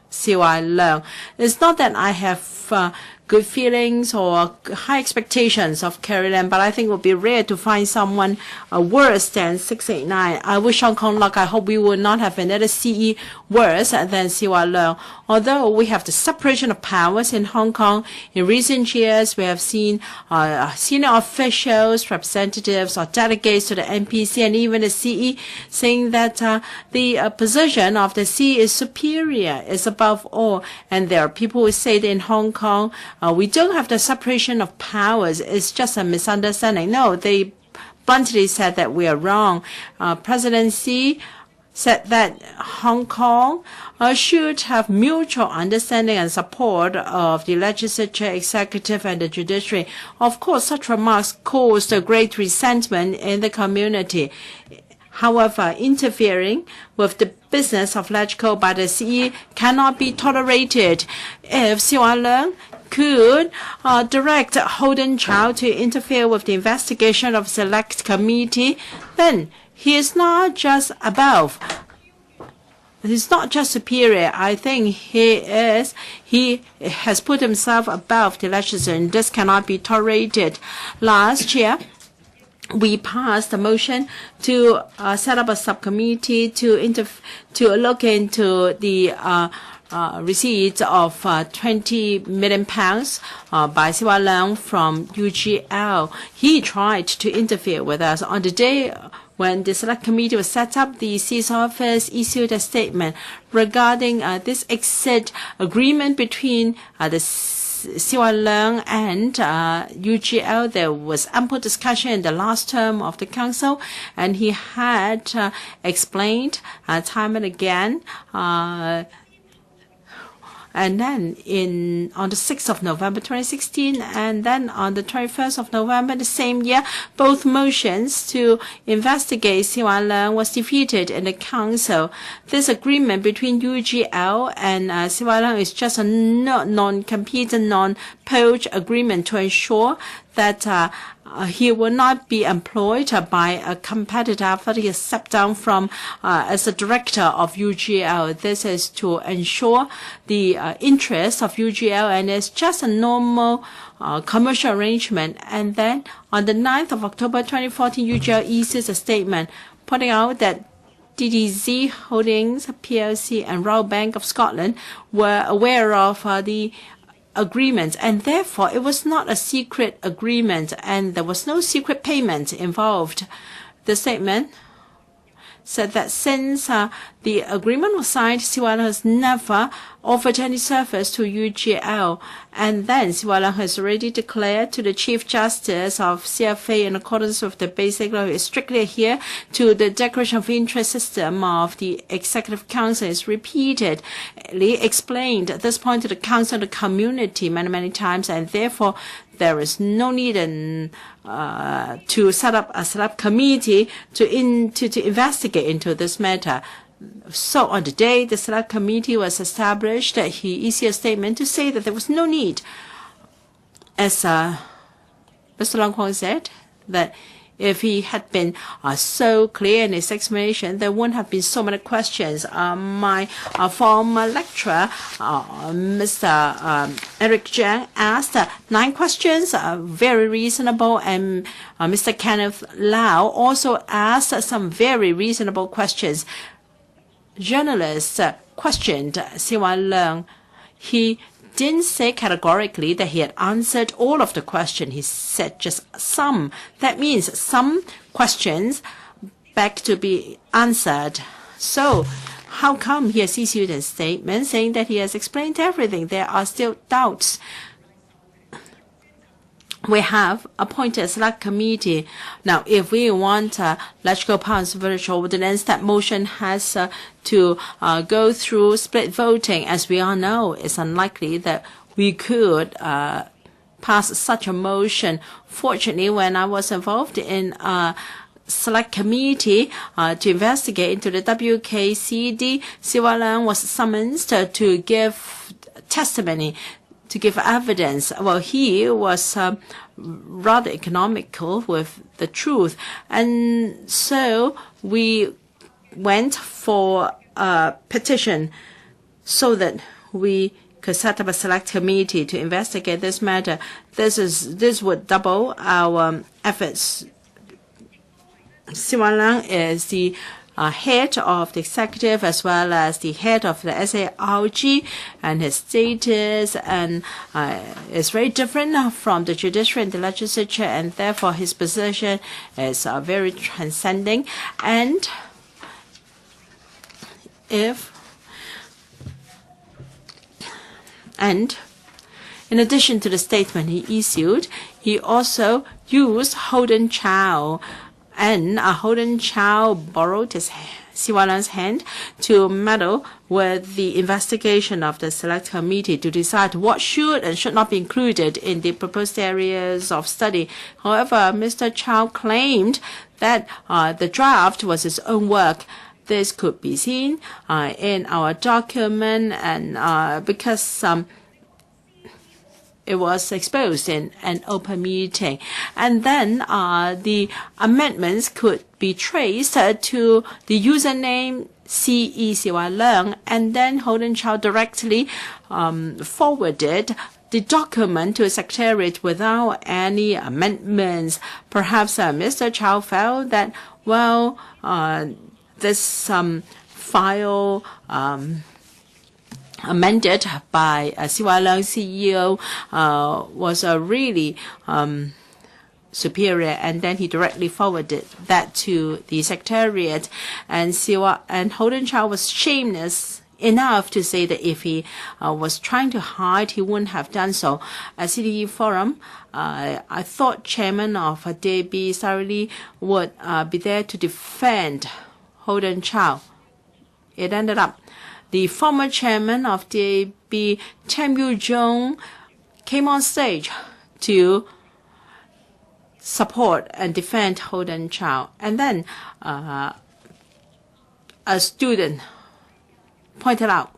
Siu-lai. It's not that I have good feelings or high expectations of Carrie Lam, but I think it would be rare to find someone worse than 689. I wish Hong Kong luck. I hope we will not have another CE worse than Siu-lai. Although we have the separation of powers in Hong Kong, in recent years we have seen senior officials, representatives or delegates to the NPC and even the CE saying that the position of the CE is superior, is above all. And there are people who say that in Hong Kong we don't have the separation of powers. It's just a misunderstanding. No, they bluntly said that we are wrong. President Xi said that Hong Kong should have mutual understanding and support of the legislature, executive, and the judiciary. Of course, such remarks caused a great resentment in the community. However, interfering with the business of LegCo by the CE cannot be tolerated. If Siu-lai could direct Holden Chow to interfere with the investigation of select committee, then he is not just above. He's not just superior. I think he has put himself above the legislature, and this cannot be tolerated. Last year, we passed a motion to set up a subcommittee to look into the receipts of 20 million pounds by Siu-lai from UGL. He tried to interfere with us. On the day when the select committee was set up, the CE's office issued a statement regarding this exit agreement between the Siu-lai and UGL. There was ample discussion in the last term of the council, and he had explained time and again. And then on the 6th of November 2016, and then on the 21st of November the same year, both motions to investigate Siu-lai was defeated in the council. This agreement between UGL and Siu-lai is just a non-compete and non-poach agreement to ensure that he will not be employed by a competitor after he has stepped down from as a director of UGL. This is to ensure the interests of UGL, and it's just a normal commercial arrangement. And then on the 9th of October 2014, UGL issues a statement pointing out that DDZ Holdings, PLC, and Royal Bank of Scotland were aware of the agreement, and therefore it was not a secret agreement, and there was no secret payment involved. The statement said that since the agreement was signed, Siu-lai has never offered any service to UGL. And then Siu-lai has already declared to the Chief Justice of CFA in accordance with the basic law, is strictly adhere to the declaration of interest system of the Executive Council. Is repeatedly explained at this point to the Council and the community many times, and therefore there is no need to set up a select committee to investigate into this matter. So on the day the select committee was established, he issued a statement to say that there was no need, as Mr. Leung said, that if he had been so clear in his explanation, there wouldn't have been so many questions. My former lecturer, Mr. Eric Jiang, asked 9 questions, very reasonable, and Mr. Kenneth Lau also asked some very reasonable questions. Journalists questioned Siu-lai Leung. He didn't say categorically that he had answered all of the questions. He said just some. That means some questions beg to be answered. So how come he has issued a statement saying that he has explained everything? There are still doubts. We have appointed a select committee. Now, if we want logical powers virtual ordinance, that motion has to go through split voting. As we all know, it's unlikely that we could pass such a motion. Fortunately, when I was involved in select committee to investigate into the WKCD, Siu-lai Leung was summoned to give testimony, to give evidence. Well, he was rather economical with the truth. And so we went for a petition so that we could set up a select committee to investigate this matter. This would double our efforts. Siu-lai Leung is the head of the executive as well as the head of the SARG, and his status and is very different from the judiciary and the legislature, and therefore his position is very transcending. And in addition to the statement he issued, he also used Holden Chow. And Holden Chow borrowed Siu-lai Leung's hand to meddle with the investigation of the select committee to decide what should and should not be included in the proposed areas of study. However, Mr. Chow claimed that the draft was his own work. This could be seen in our document, and because it was exposed in an open meeting. And then the amendments could be traced to the username CE Siu-lai Leung, and then Holden Chow directly forwarded the document to a secretariat without any amendments. Perhaps Mr. Chow felt that, well, this file amended by Siu-lai Leung CEO was really superior, and then he directly forwarded that to the secretariat. And Holden Chow was shameless enough to say that if he was trying to hide, he wouldn't have done so. At CDE Forum, I thought Chairman of DAB Siu-lai would be there to defend Holden Chow. It ended up the former chairman of DAB, Yiu-chung, came on stage to support and defend Holden Chow. And then a student pointed out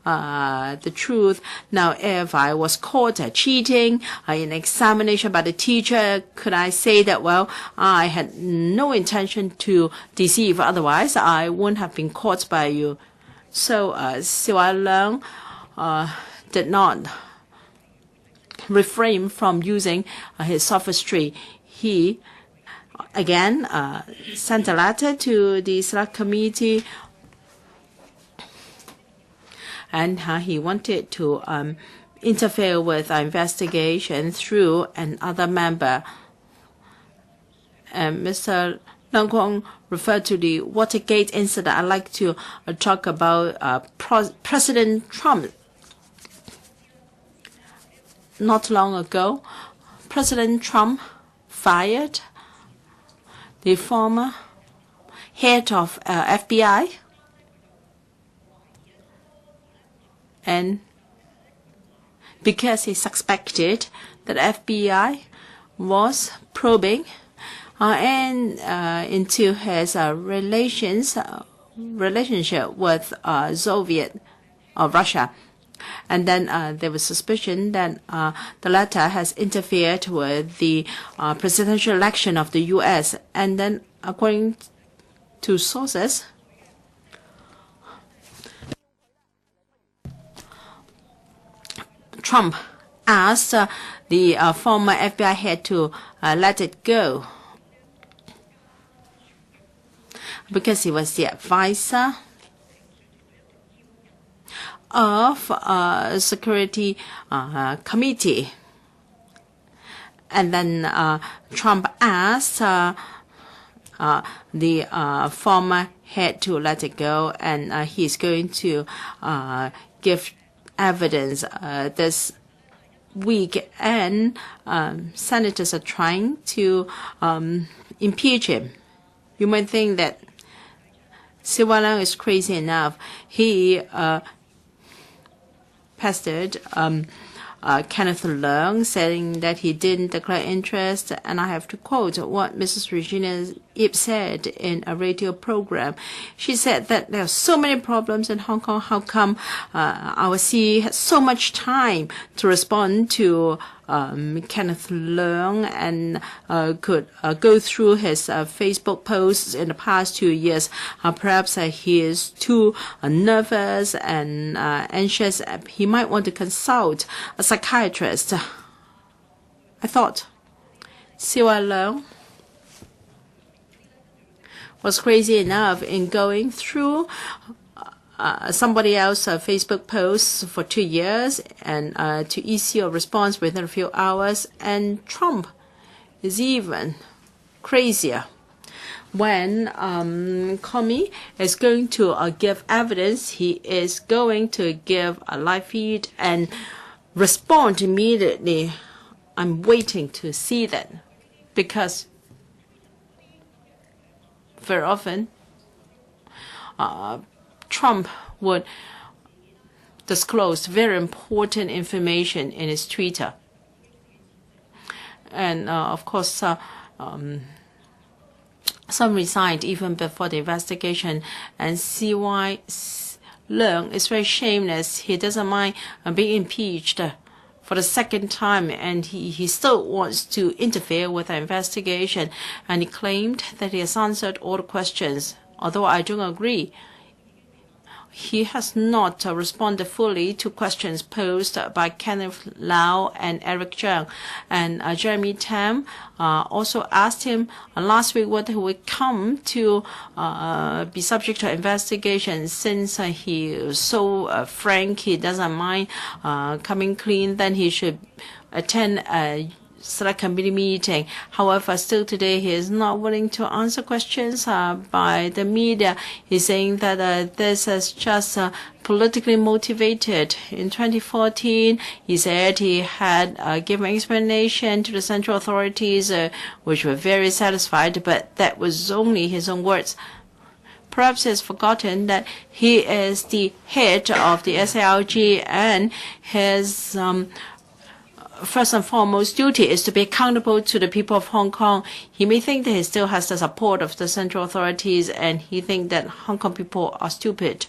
the truth. Now, if I was caught cheating in examination by the teacher, could I say that, well, I had no intention to deceive, otherwise I wouldn't have been caught by you. So Siu-lai Leung did not refrain from using his sophistry. He again sent a letter to the select committee, and he wanted to interfere with our investigation through another member. And Mr. Kwok-hung referred to the Watergate incident. I'd like to talk about President Trump. Not long ago, President Trump fired the former head of FBI, and because he suspected that FBI was probing into his relationship with Soviet or Russia. And then there was suspicion that the latter has interfered with the presidential election of the U.S. And then, according to sources, Trump asked the former FBI head to let it go because he was the advisor of Security Committee. And then Trump asked the former head to let it go, and he's going to give evidence this week. And senators are trying to impeach him. You might think that Siu-lai is crazy enough. He pestered Kenneth LEUNG, saying that he didn't declare interest. And I have to quote what Mrs. Regina Ip said in a radio program. She said that there are so many problems in Hong Kong. How come our CE has so much time to respond to Kenneth LEUNG and could go through his Facebook posts in the past 2 years? Perhaps he is too nervous and anxious. He might want to consult a psychiatrist. I thought Siu-lai was crazy enough in going through somebody else's Facebook posts for 2 years and to issue a response within a few hours. And Trump is even crazier. When Comey is going to give evidence, he is going to give a live feed and respond immediately. I'm waiting to see that, because very often Trump would disclose very important information in his Twitter. And of course, some resigned even before the investigation. And CY LEUNG is very shameless. He doesn't mind being impeached for the second time, and he still wants to interfere with the investigation. And he claimed that he has answered all the questions, although I don't agree. He has not responded fully to questions posed by Kenneth Lau and Eric Cheung. And Jeremy Tam also asked him last week whether he would come to be subject to investigation. Since he is so frank, he doesn't mind coming clean, then he should attend a select committee meeting. However, still today, he is not willing to answer questions by the media. He's saying that this is just politically motivated. In 2014, he said he had given explanation to the central authorities, which were very satisfied, but that was only his own words. Perhaps he has forgotten that he is the head of the SLG, and his first and foremost duty is to be accountable to the people of Hong Kong. He may think that he still has the support of the central authorities, and he thinks that Hong Kong people are stupid.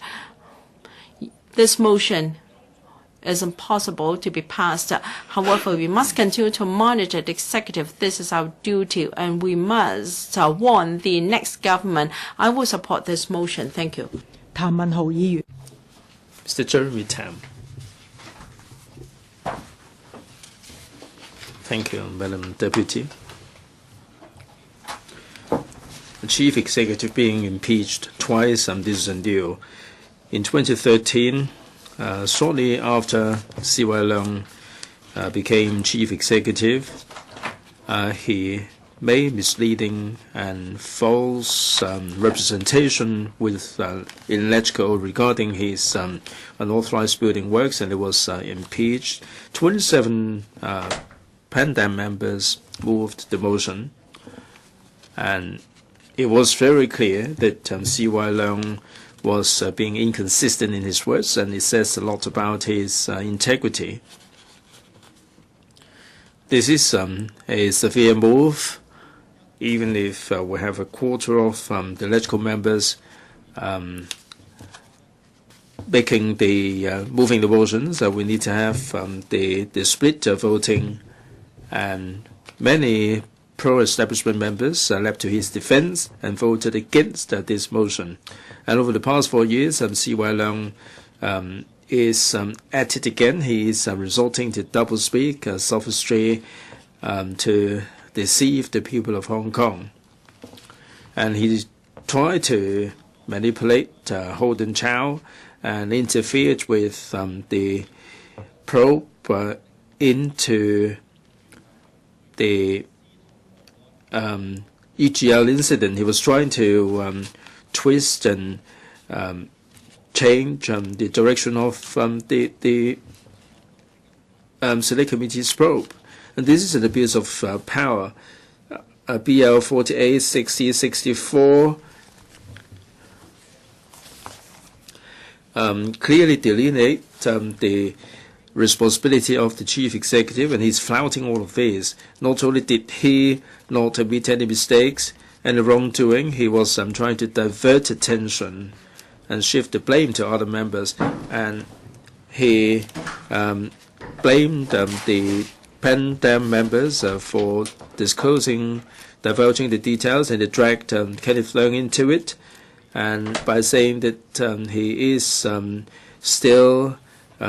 This motion is impossible to be passed. However, we must continue to monitor the executive. This is our duty, and we must warn the next government. I will support this motion. Thank you. Mr. Jeremy Tam. Thank you, Madam Deputy. The Chief Executive being impeached twice, and this is new. In 2013, shortly after CY LEUNG became Chief Executive, he made misleading and false representation with in LegCo regarding his unauthorized building works, and it was impeached. 27 Pandam members moved the motion, and it was very clear that C.Y. Leung was being inconsistent in his words, and it says a lot about his integrity. This is a severe move. Even if we have a quarter of the LegCo members moving the motions, we need to have the split voting, and many pro-establishment members leapt to his defense and voted against this motion. And over the past 4 years, C.Y. Leung is at it again. He is resorting to doublespeak, sophistry, to deceive the people of Hong Kong. And he tried to manipulate Holden Chow and interfered with the probe into the EGL incident. He was trying to twist and change the direction of the Select Committee's probe. And this is an abuse of power. BL 48, 60, 64 clearly delineate the responsibility of the chief executive, and he's flouting all of this. Not only did he not admit any mistakes and wrongdoing, he was trying to divert attention and shift the blame to other members, and he blamed the Pandam members for divulging the details, and they dragged Kenneth Leung into it, and by saying that he is still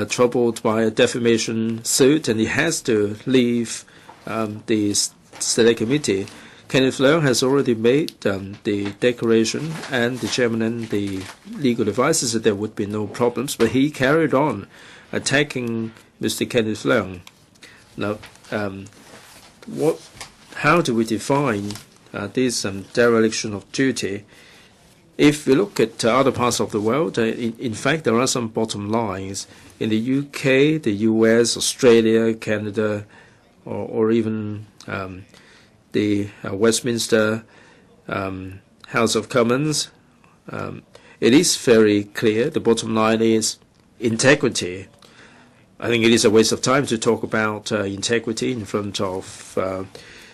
troubled by a defamation suit and he has to leave the Select Committee. Kenneth Leung has already made the declaration, and the chairman and the legal advisors said there would be no problems, but he carried on attacking Mr. Kenneth Leung. Now, how do we define this dereliction of duty? If we look at other parts of the world, in fact, there are some bottom lines. In the UK, the US, Australia, Canada, or even the Westminster House of Commons, it is very clear. The bottom line is integrity. I think it is a waste of time to talk about integrity in front of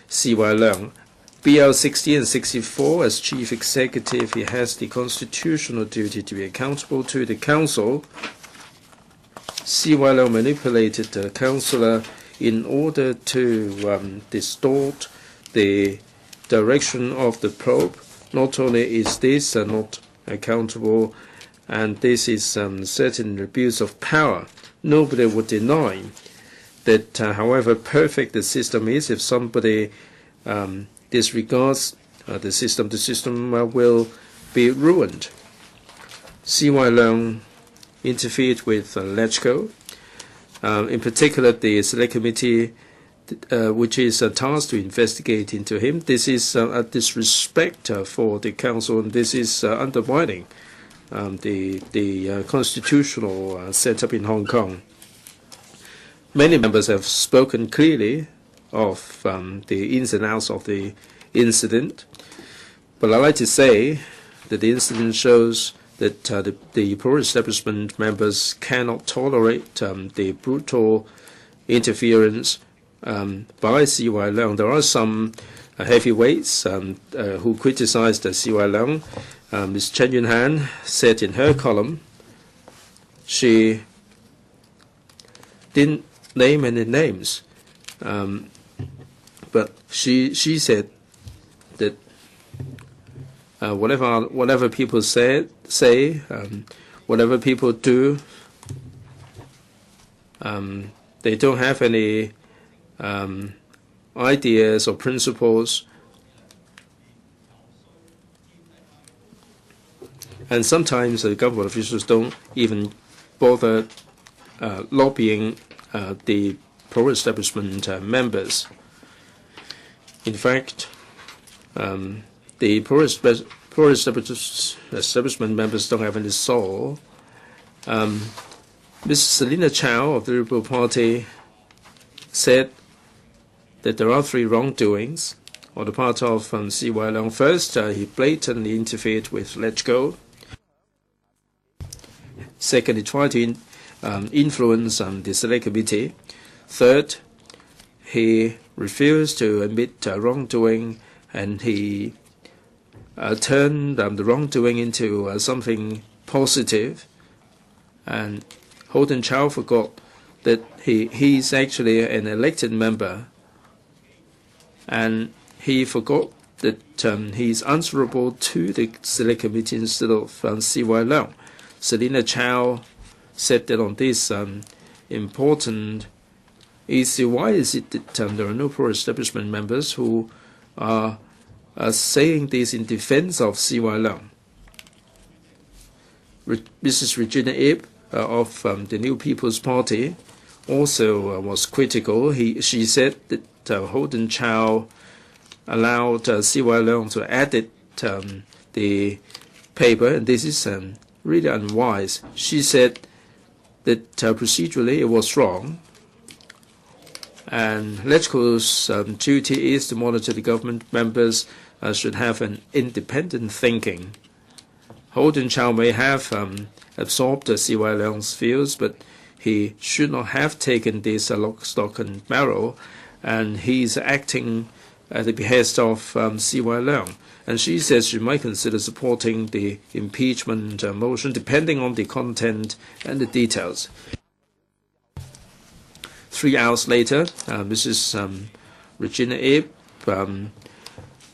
C.Y. Leung. BL 60 and 64, as chief executive, he has the constitutional duty to be accountable to the council. C.Y. Leung manipulated the councillor in order to distort the direction of the probe. Not only is this not accountable, and this is certain abuse of power. Nobody would deny that however perfect the system is, if somebody disregards the system will be ruined. C.Y. Leung interfered with LegCo, in particular the Select Committee, which is tasked to investigate into him. This is a disrespect for the council, and this is undermining the constitutional setup in Hong Kong. Many members have spoken clearly of the ins and outs of the incident, but I'd like to say that the incident shows that the pro-establishment members cannot tolerate the brutal interference by C.Y. Leung. There are some heavyweights who criticized C.Y. Leung. Ms. Chen Yun-han said in her column, she didn't name any names, but she said that whatever people say, whatever people do, they don't have any ideas or principles. And sometimes the government officials don't even bother lobbying the pro-establishment members. In fact, the poor establishment members don't have any soul. Ms. Selina Chow of the Liberal Party said that there are 3 wrongdoings on the part of C.Y. Leung. First, he blatantly interfered with Let's Go. Second, he tried to influence the Select Committee. Third, he refused to admit wrongdoing, and he turned the wrongdoing into something positive. And Holden Chow forgot that he's actually an elected member, and he forgot that he's answerable to the Select Committee instead of C.Y. Leung. Selina Chow said that on this important issue, why is it that there are no pro-establishment members who are saying this in defense of C.Y. Leung? Mrs. Regina Ip of the New People's Party also was critical. She said that Holden Chow allowed C.Y. Leung to edit the paper, and this is really unwise. She said that procedurally it was wrong, and LegCo's duty is to monitor the government. Members should have an independent thinking. Holden Chow may have absorbed C.Y. Leung's views, but he should not have taken this lock, stock, and barrel, and he's acting at the behest of C.Y. Leung. And she says she might consider supporting the impeachment motion, depending on the content and the details. 3 hours later, Mrs. Regina Ip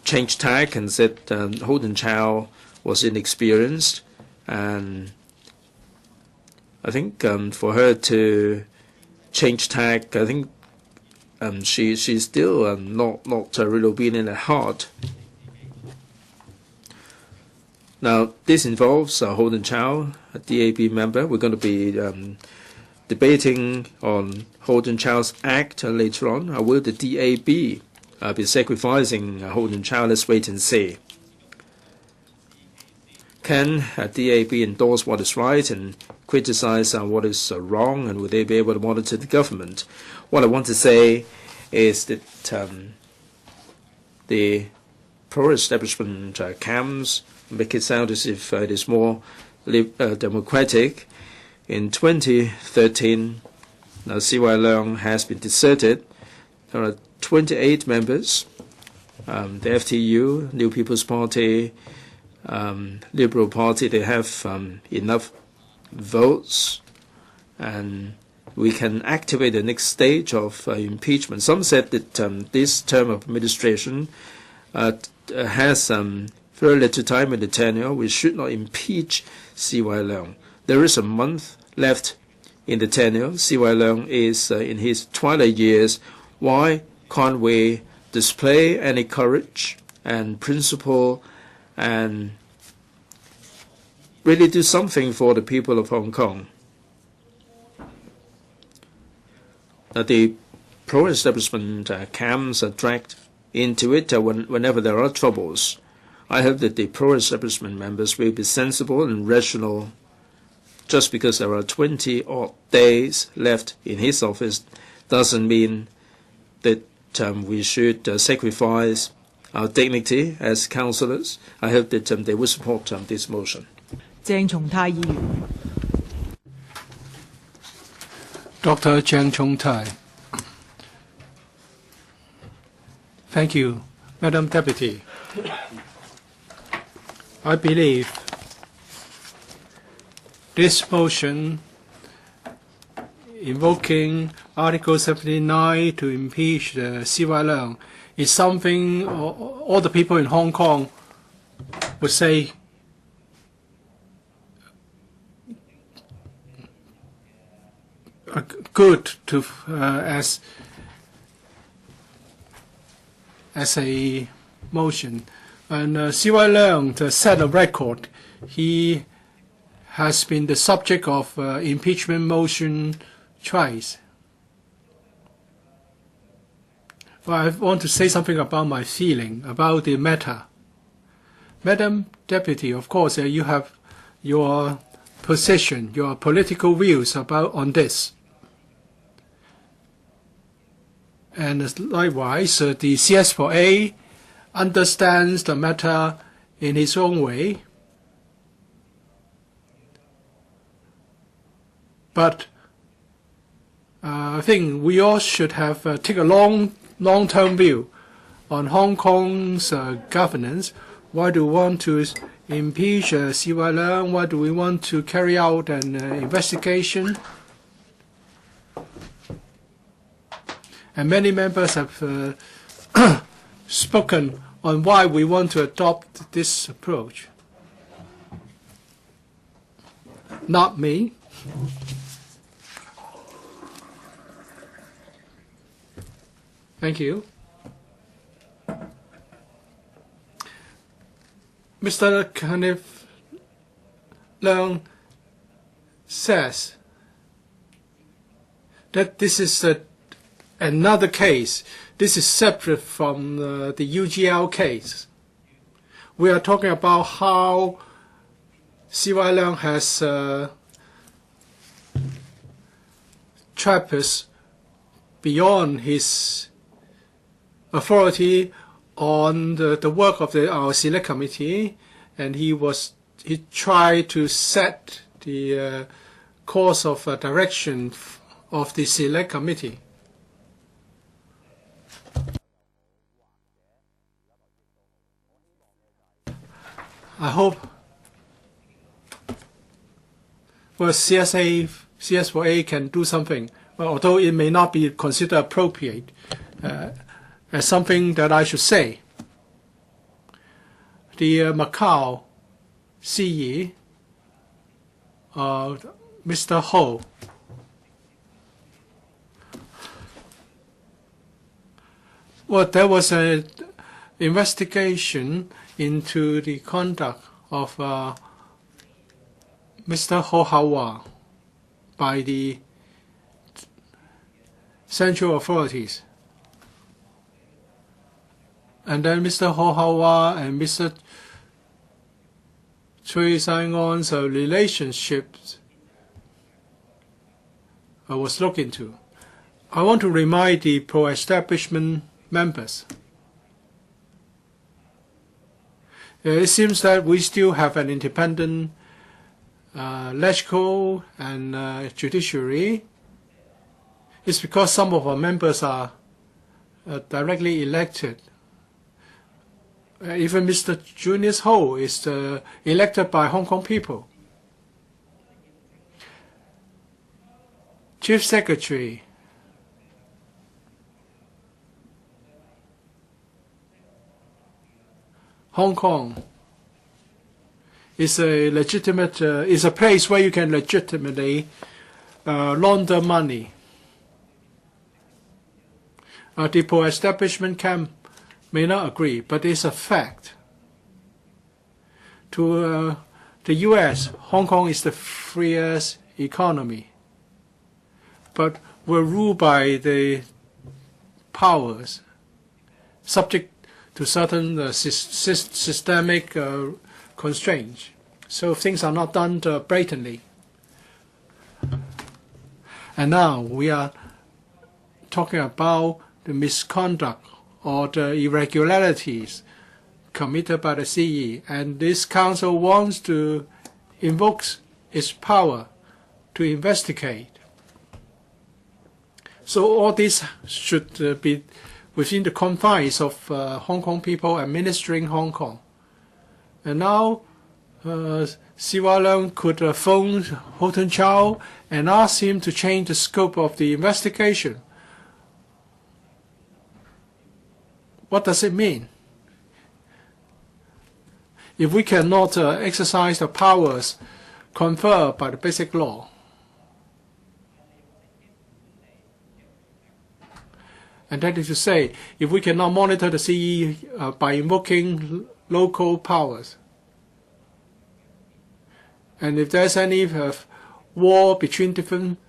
changed tack and said Holden Chow was inexperienced, and I think for her to change tack, I think she's still not really obedient at heart. Now, this involves Holden Chow, a DAB member. We're going to be debating on Holden Chow's act later on. Will the DAB be sacrificing Holden Chow? Let's wait and see. Can DAB endorse what is right and criticize what is wrong, and will they be able to monitor the government? What I want to say is that the pro-establishment camps make it sound as if it is more democratic. In 2013, now C.Y. Leung has been deserted. There are 28 members. The FTU, New People's Party, Liberal Party, they have enough votes, and we can activate the next stage of impeachment. Some said that this term of administration has very little time in the tenure. We should not impeach C.Y. Leung. There is a month left in the tenure. C.Y. Leung is in his twilight years. Why can't we display any courage and principle and really do something for the people of Hong Kong? Now, the pro-establishment camps are dragged into it whenever there are troubles. I hope that the pro-establishment members will be sensible and rational. Just because there are 20-odd days left in his office doesn't mean that we should sacrifice our dignity as councillors. I hope that they will support this motion. Chung-tai. Dr. Chung-tai. Thank you, Madam Deputy. I believe this motion invoking Article 79 to impeach C.Y. Leung is something all the people in Hong Kong would say good to as a motion. And C.Y. Leung, to set a record, he has been the subject of impeachment motion twice. Well, I want to say something about my feeling about the matter. Madam Deputy, of course, you have your position, your political views on this. And likewise, the CS4A understands the matter in his own way. But I think we all should have take a long-term view on Hong Kong's governance. Why do we want to impeach CY Leung? Why do we want to carry out an investigation? And many members have spoken on why we want to adopt this approach. Not me. Thank you. Mr. Kenneth Leung says that this is another case. This is separate from the UGL case. We are talking about how CY Leung has trespassed beyond his authority on the work of our select committee, and he tried to set the course of direction of the select committee. I hope CS4A can do something, well, although it may not be considered appropriate as something that I should say. The Macau CE, Mr. Ho, well, there was an investigation into the conduct of Mr. Ho-Hawa by the central authorities. And then Mr. Ho-Hawa and Mr. Chui Sang-on's relationships was looked into. I want to remind the pro-establishment members. It seems that we still have an independent legislative and judiciary. It's because some of our members are directly elected. Even Mr. Junius Ho is elected by Hong Kong people. Chief Secretary, Hong Kong is a legitimate, is a place where you can legitimately launder money. The pro-establishment camp may not agree, but it's a fact. To the U.S., Hong Kong is the freest economy, but we're ruled by the powers, subject to certain systemic constraints. So things are not done blatantly. And now we are talking about the misconduct or the irregularities committed by the CE, and this council wants to invoke its power to investigate. So all this should be within the confines of Hong Kong people administering Hong Kong. And now CY Leung could phone Houghton Chow and ask him to change the scope of the investigation. What does it mean? If we cannot exercise the powers conferred by the Basic Law, and that is to say, if we cannot monitor the CE by invoking local powers, and if there's any war between different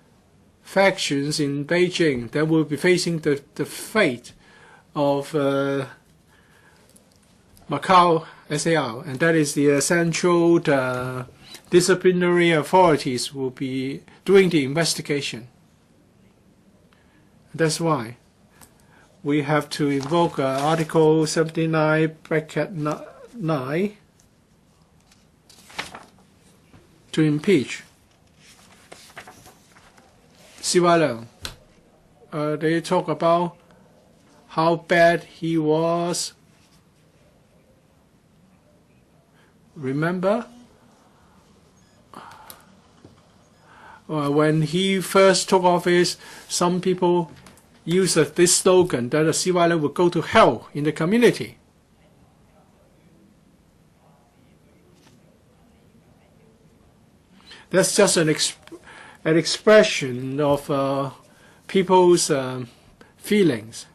factions in Beijing, then we'll be facing the fate of Macau SAR, and that is the central disciplinary authorities will be doing the investigation. That's why we have to invoke Article 79, bracket 9 to impeach Siu-lai Leung. They talk about how bad he was. Remember? When he first took office, some people used this slogan that Siu-lai Leung would go to hell in the community. That's just an expression of people's feelings.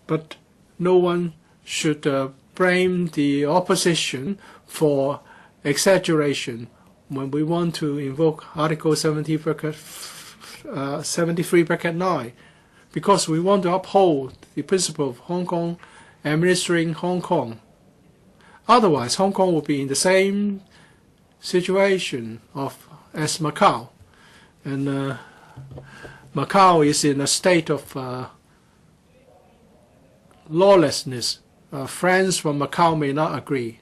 But no one should blame the opposition for exaggeration when we want to invoke Article 73, bracket 9, because we want to uphold the principle of Hong Kong administering Hong Kong. Otherwise, Hong Kong will be in the same situation as Macau. And Macau is in a state of lawlessness. Friends from Macau may not agree.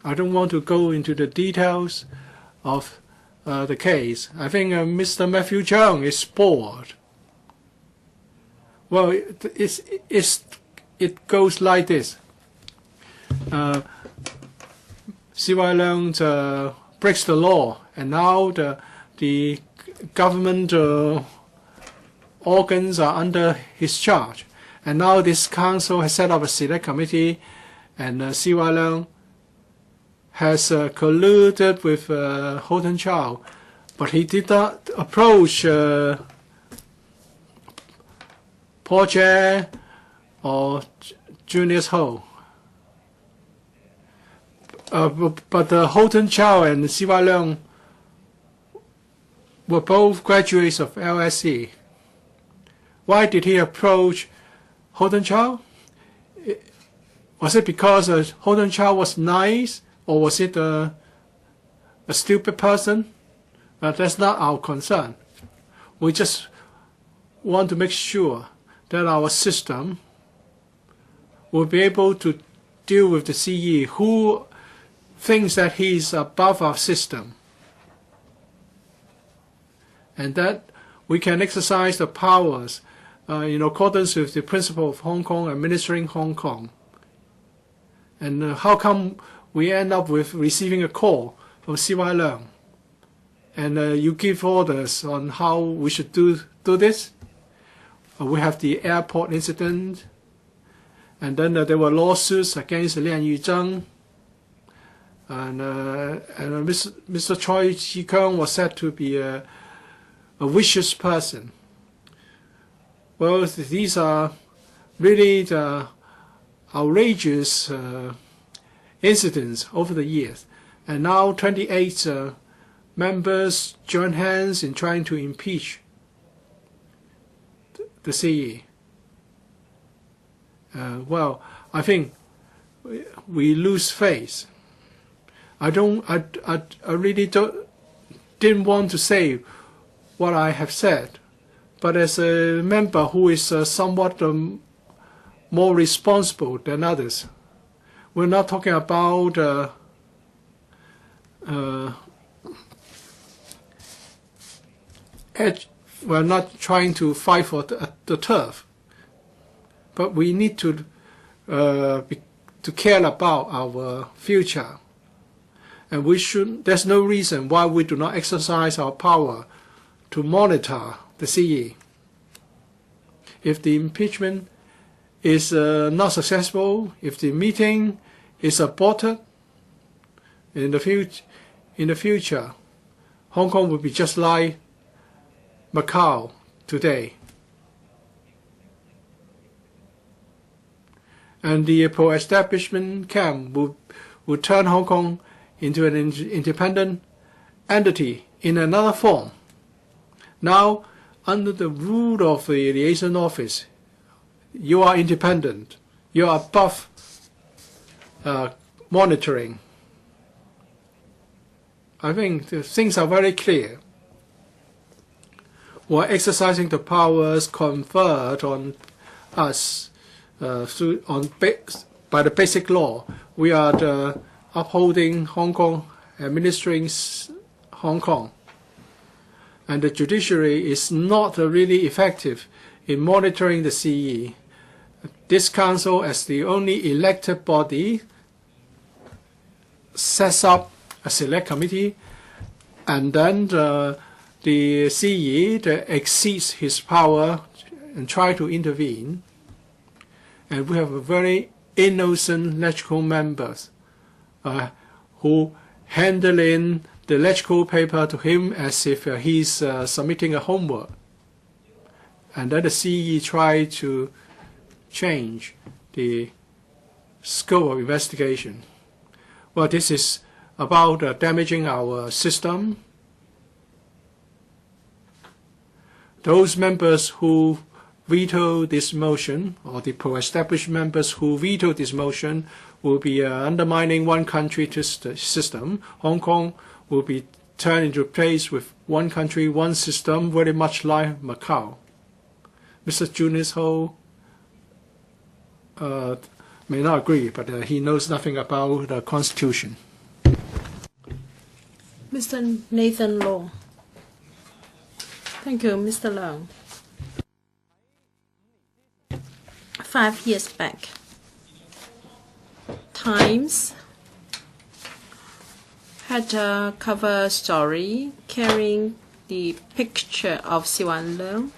I don't want to go into the details of the case. I think Mr. Matthew Cheung is bored. Well, it goes like this. Siu-lai Leung breaks the law, and now the government organs are under his charge. And now this council has set up a select committee, and Siu-lai Leung has colluded with Holden Chow, but he did not approach Paul Jie or Junius Ho. But Holden Chow and Siu-lai Leung were both graduates of LSE. Why did he approach Holden Chow? Was it because Holden Chow was nice, or was it a stupid person? That's not our concern. We just want to make sure that our system will be able to deal with the CE who thinks that he is above our system, and that we can exercise the powers in accordance with the principle of Hong Kong administering Hong Kong. And how come we end up with receiving a call from Siu-lai Leung, and you give orders on how we should do this? We have the airport incident, and then there were lawsuits against Yiu-chung, and Mr. Choi Chi-kung was said to be a vicious person. Well, these are really the outrageous incidents over the years. And now 28 members join hands in trying to impeach the CE. Well, I think we lose faith. I really didn't want to say what I have said, but as a member who is somewhat more responsible than others, we're not talking about we're not trying to fight for the turf, but we need to care about our future. And there's no reason why we do not exercise our power to monitor the CE. If the impeachment is not successful, if the meeting is aborted, in the future, Hong Kong will be just like Macau today. And the pro-establishment camp will turn Hong Kong into an independent entity in another form. Now, under the rule of the liaison office, you are independent. You are above monitoring. I think the things are very clear. We're exercising the powers conferred on us by the basic law. We are the upholding Hong Kong, administering Hong Kong. And the judiciary is not really effective in monitoring the CE. This council, as the only elected body, sets up a select committee, and then the CE exceeds his power and try to intervene. And we have a very innocent electrical members who handle in the electrical paper to him as if he's submitting a homework. And then the CE try to change the scope of investigation. Well, this is about damaging our system. Those members who veto this motion, or the pro-established members who veto this motion, will be undermining one country system. Hong Kong will be turned into a place with one country, one system, very much like Macau. Mr. Junis Ho may not agree, but he knows nothing about the Constitution. Mr. Nathan Law. Thank you, Mr. Leung. 5 years back, Times had a cover story carrying the picture of Siwan Leung,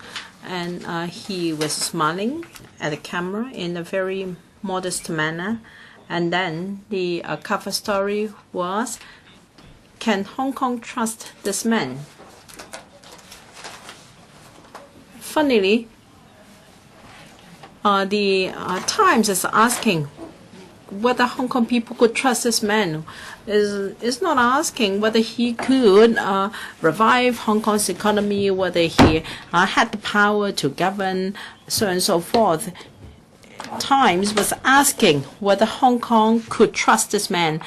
and he was smiling at the camera in a very modest manner. And then the cover story was, "Can Hong Kong trust this man?" Funnily, the Times is asking whether Hong Kong people could trust this man. Is not asking whether he could revive Hong Kong's economy, whether he had the power to govern, so on and so forth. Times was asking whether Hong Kong could trust this man.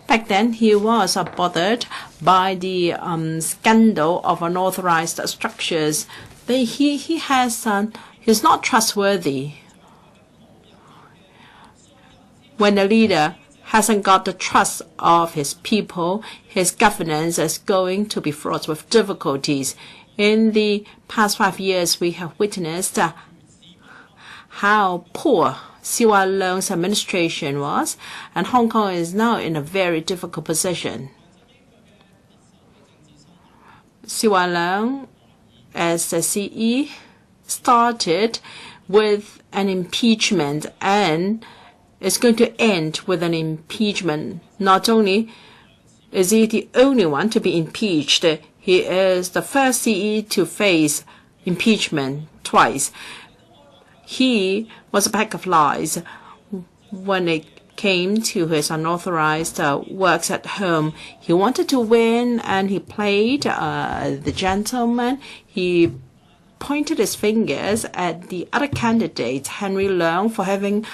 Back then, he was bothered by the scandal of unauthorized structures. But he's not trustworthy. When a leader hasn't got the trust of his people, his governance is going to be fraught with difficulties. In the past 5 years, we have witnessed how poor Siwa Leung's administration was, and Hong Kong is now in a very difficult position. Siwa Leung, as the CE, started with an impeachment and is going to end with an impeachment. Not only is he the only one to be impeached, he is the first CE to face impeachment twice. He was a pack of lies when it came to his unauthorized works at home. He wanted to win, and he played the gentleman. He pointed his fingers at the other candidates, Henry Leung, for having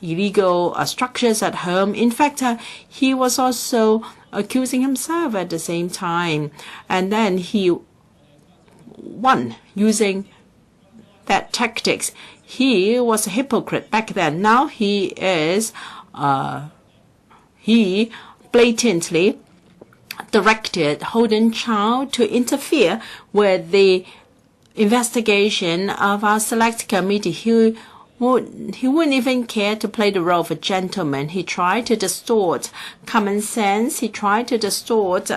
illegal structures at home. In fact, he was also accusing himself at the same time. And then he won using that tactics. He was a hypocrite back then. Now he is, he blatantly directed Holden Chow to interfere with the investigation of our select committee. He wouldn't even care to play the role of a gentleman. He tried to distort common sense. He tried to distort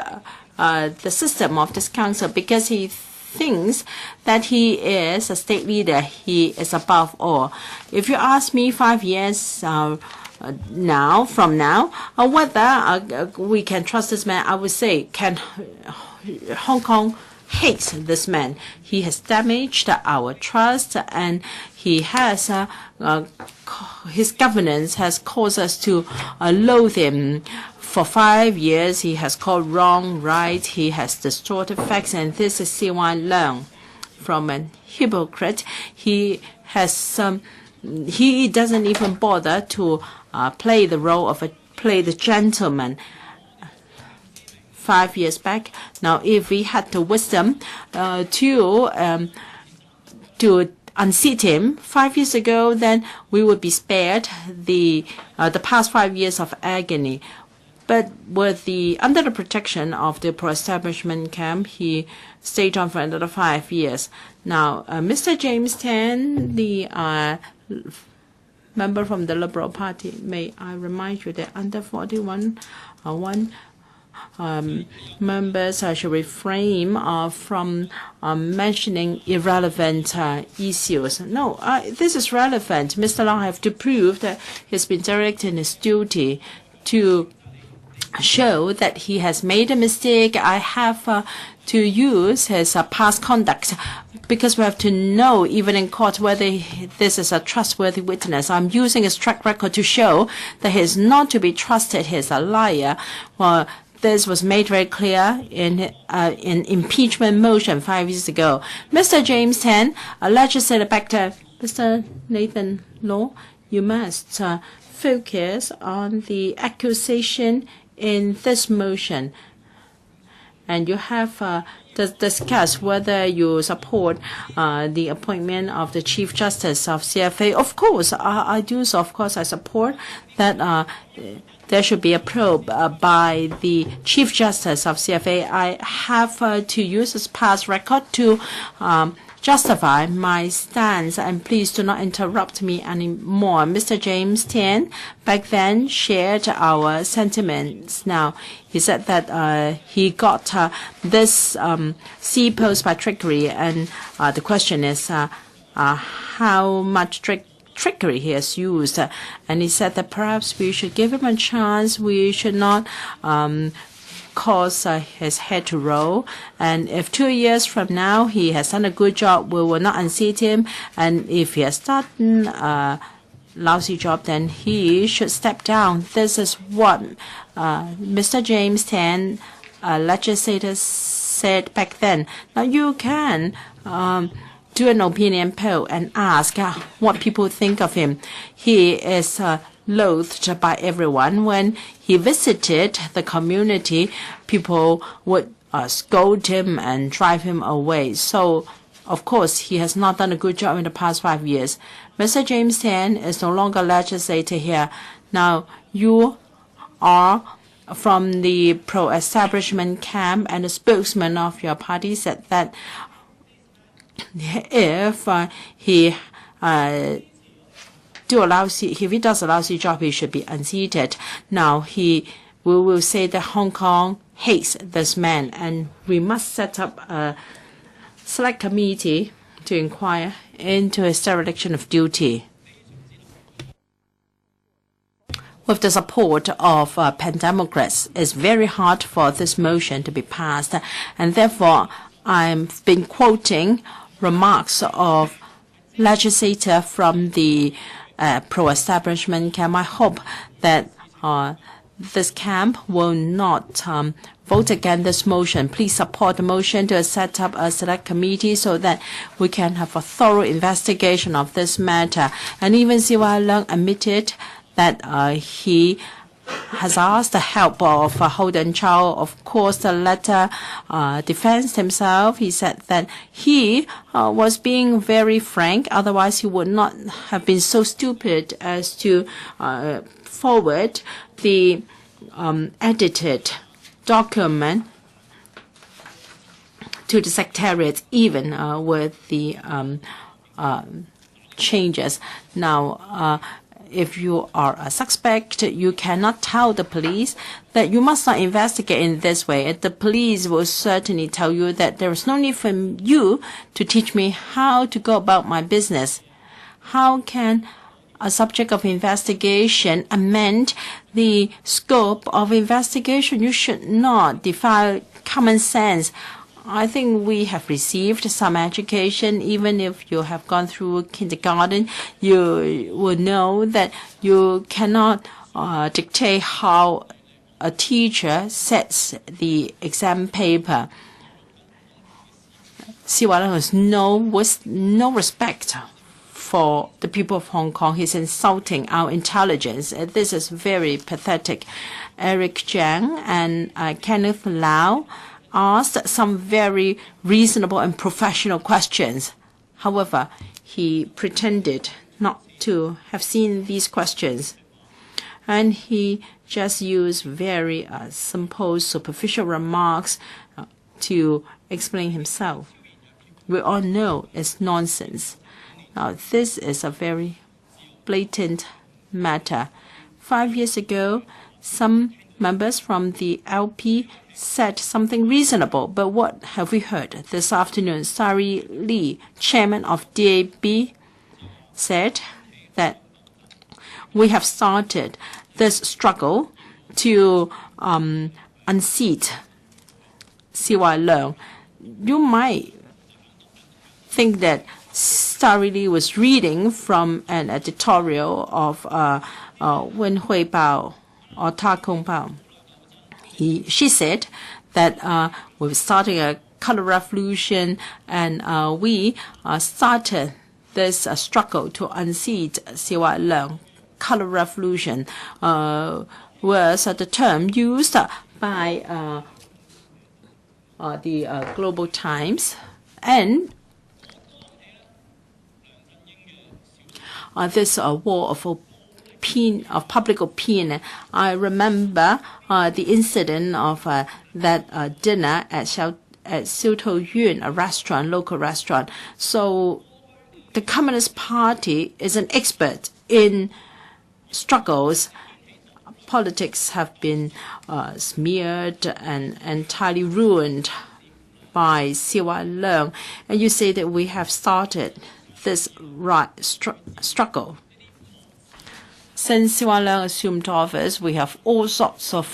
the system of this council because he thinks that he is a state leader. He is above all. If you ask me 5 years from now, whether we can trust this man, I would say, can Hong Kong hates this man. He has damaged our trust, and he has his governance has caused us to loathe him. For 5 years, he has called wrong right. He has distorted facts, and this is CY LEUNG. From an hypocrite, he doesn't even bother to play the role of play the gentleman. 5 years back, now if we had the wisdom to unseat him 5 years ago, then we would be spared the past 5 years of agony. But under the protection of the pro-establishment camp, he stayed on for another 5 years. Now, Mr. James Tan, the member from the Liberal Party, may I remind you that under 41, members should refrain from mentioning irrelevant issues. No, this is relevant. Mr. Leung have to prove that he's been direct in his duty to show that he has made a mistake. I have to use his past conduct, because we have to know, even in court, whether this is a trustworthy witness. I'm using his track record to show that he is not to be trusted. He's a liar. Well, this was made very clear in impeachment motion 5 years ago. Mr. James Tan, a legislator back to Mr. Nathan Law, you must focus on the accusation in this motion, and you have to discuss whether you support the appointment of the Chief Justice of CFA. Of course, I do so. Of course, I support that there should be a probe by the Chief Justice of CFA. I have to use his past record to justify my stance, and please do not interrupt me anymore. Mr. James Tan back then shared our sentiments. Now, he said that he got this C post by trickery, and the question is how much trickery he has used. And he said that perhaps we should give him a chance. We should not cause his head to roll, and if 2 years from now he has done a good job, we will not unseat him, and if he has done a lousy job, then he should step down. This is what Mr. James Tan, legislator, said back then. Now you can do an opinion poll and ask what people think of him. He is loathed by everyone. When he visited the community, people would scold him and drive him away. So, of course, he has not done a good job in the past 5 years. Mr. James Tan is no longer legislator here. Now, you are from the pro-establishment camp, and the spokesman of your party said that if he does a lousy job, he should be unseated. Now we will say that Hong Kong hates this man, and we must set up a select committee to inquire into his dereliction of duty. With the support of pan-democrats, it's very hard for this motion to be passed, and therefore I've been quoting remarks of legislator from the pro-establishment camp. I hope that this camp will not vote against this motion. Please support the motion to set up a select committee so that we can have a thorough investigation of this matter. And even Siu-lai Leung admitted that he has asked the help of Holden Chow. Of course, the letter defends himself. He said that he was being very frank. Otherwise, he would not have been so stupid as to forward the edited document to the secretariat, even with the changes. Now, if you are a suspect, you cannot tell the police that you must not investigate in this way. The police will certainly tell you that there is no need for you to teach me how to go about my business. How can a subject of investigation amend the scope of investigation? You should not defy common sense. I think we have received some education. Even if you have gone through kindergarten, you will know that you cannot dictate how a teacher sets the exam paper, Siu-lai has no respect for the people of Hong Kong. He's insulting our intelligence. This is very pathetic. Eric Chang and Kenneth Lau asked some very reasonable and professional questions. However, he pretended not to have seen these questions. And he just used very simple, superficial remarks to explain himself. We all know it's nonsense. Now, this is a very blatant matter. 5 years ago, some members from the LP said something reasonable, but what have we heard this afternoon? Sari Lee, chairman of DAB, said that we have started this struggle to unseat CY-leung. You might think that Sari Lee was reading from an editorial of Wen Hui Bao or Ta Kung Bao. She said that we're starting a color revolution, and we started this struggle to unseat CY-leung. Color revolution was the term used by the Global Times, and this war of public opinion. I remember the incident of that dinner at Siu-lai, a restaurant, local restaurant. So the Communist Party is an expert in struggles. Politics have been smeared and entirely ruined by CY-leung. And you say that we have started this struggle. Since CY-leung assumed office, we have all sorts of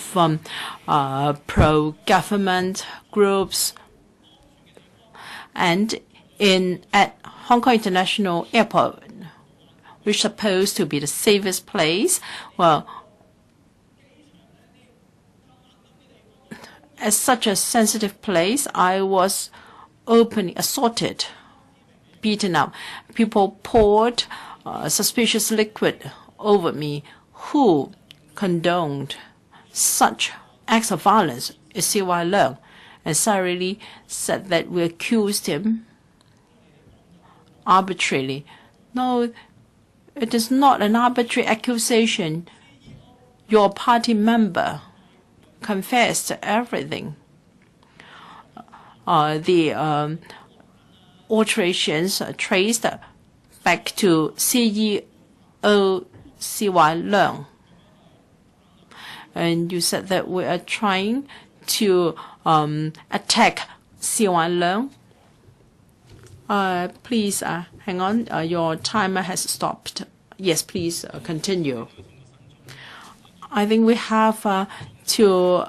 pro-government groups. And at Hong Kong International Airport, which is supposed to be the safest place, well, as such a sensitive place, I was openly assaulted, beaten up. People poured suspicious liquid over me. Who condoned such acts of violence is CY-leung. And Sari Lee said that we accused him arbitrarily. No, it is not an arbitrary accusation. Your party member confessed to everything. The alterations are traced back to CEO CY-leung. And you said that we are trying to attack CY-leung. Please hang on. Your timer has stopped. Yes, please continue. I think we have to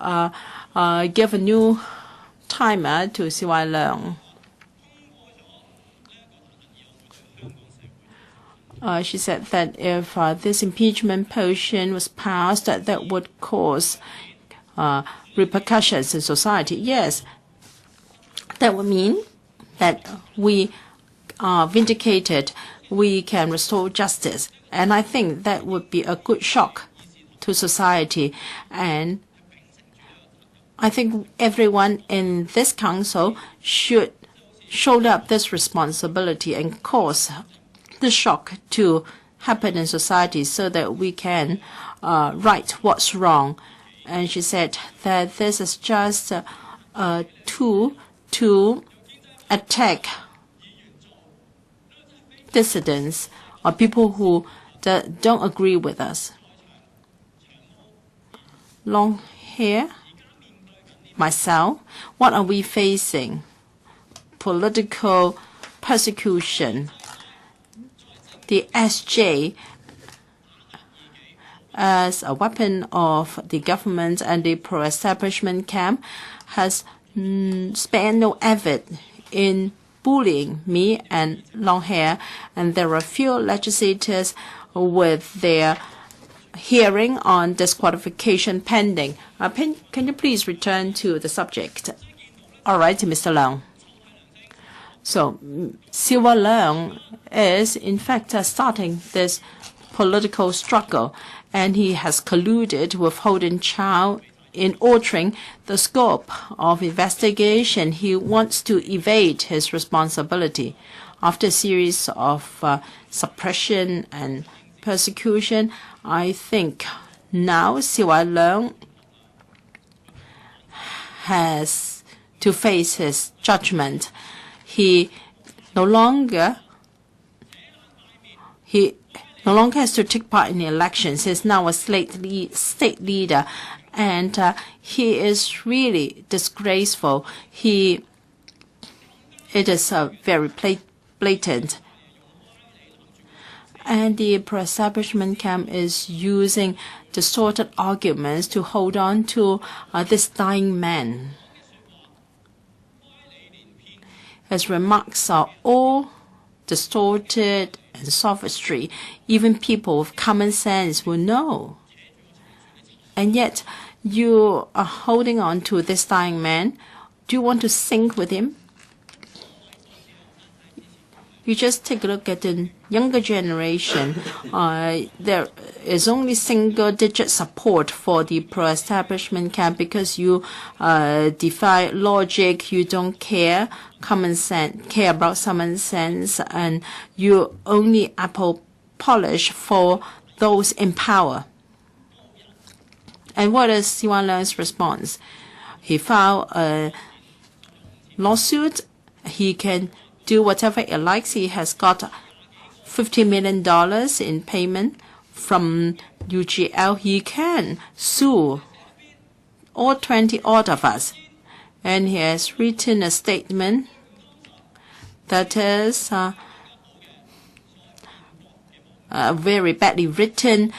give a new timer to CY-leung. She said that if this impeachment motion was passed, that would cause repercussions in society. Yes, that would mean that we are vindicated, we can restore justice. And I think that would be a good shock to society. And I think everyone in this council should shoulder up this responsibility and cause the shock to happen in society so that we can right what's wrong. And she said that this is just a tool to attack dissidents or people who don't agree with us. Long hair, myself, what are we facing? Political persecution. The SJ, as a weapon of the government and the pro-establishment camp, has spared no effort in bullying me and long hair. And there are few legislators with their hearing on disqualification pending. Can you please return to the subject? All right, Mr. Leung. So, Siu-lai is, in fact, starting this political struggle, and he has colluded with Holden Chow in altering the scope of investigation. He wants to evade his responsibility. After a series of suppression and persecution, I think now Siu-lai has to face his judgment. He no longer has to take part in the elections. He's now a state leader, and he is really disgraceful. It is very blatant. And the pro-establishment camp is using distorted arguments to hold on to this dying man. His remarks are all distorted and sophistry. Even people with common sense will know. And yet, you are holding on to this dying man. Do you want to sink with him? You just take a look at the younger generation. There is only single-digit support for the pro-establishment camp because you defy logic, you don't care about common sense, and you only apple polish for those in power. And what is Siu-lai's response? He filed a lawsuit. He can do whatever he likes. He has got $50 million in payment from UGL. He can sue all 20 odd of us. And he has written a statement that is a very badly written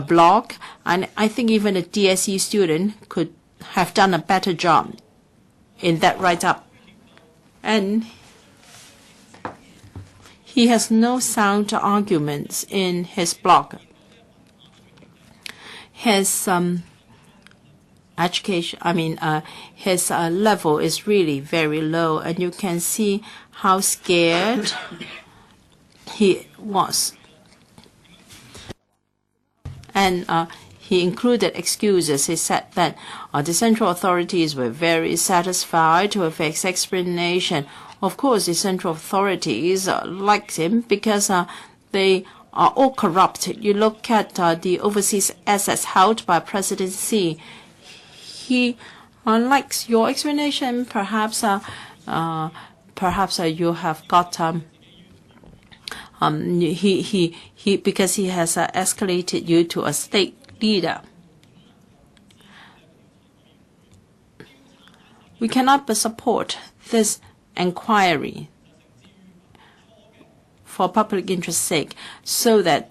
blog. And I think even a DSE student could have done a better job in that write-up. And he has no sound arguments in his blog. His his level is really very low, and you can see how scared he was. And he included excuses. He said that the central authorities were very satisfied with his explanation. Of course, the central authorities liked him because they are all corrupt. You look at the overseas assets held by President Xi. He likes your explanation. Perhaps you have got because he has escalated you to a state leader. We cannot but support this inquiry for public interest's sake, so that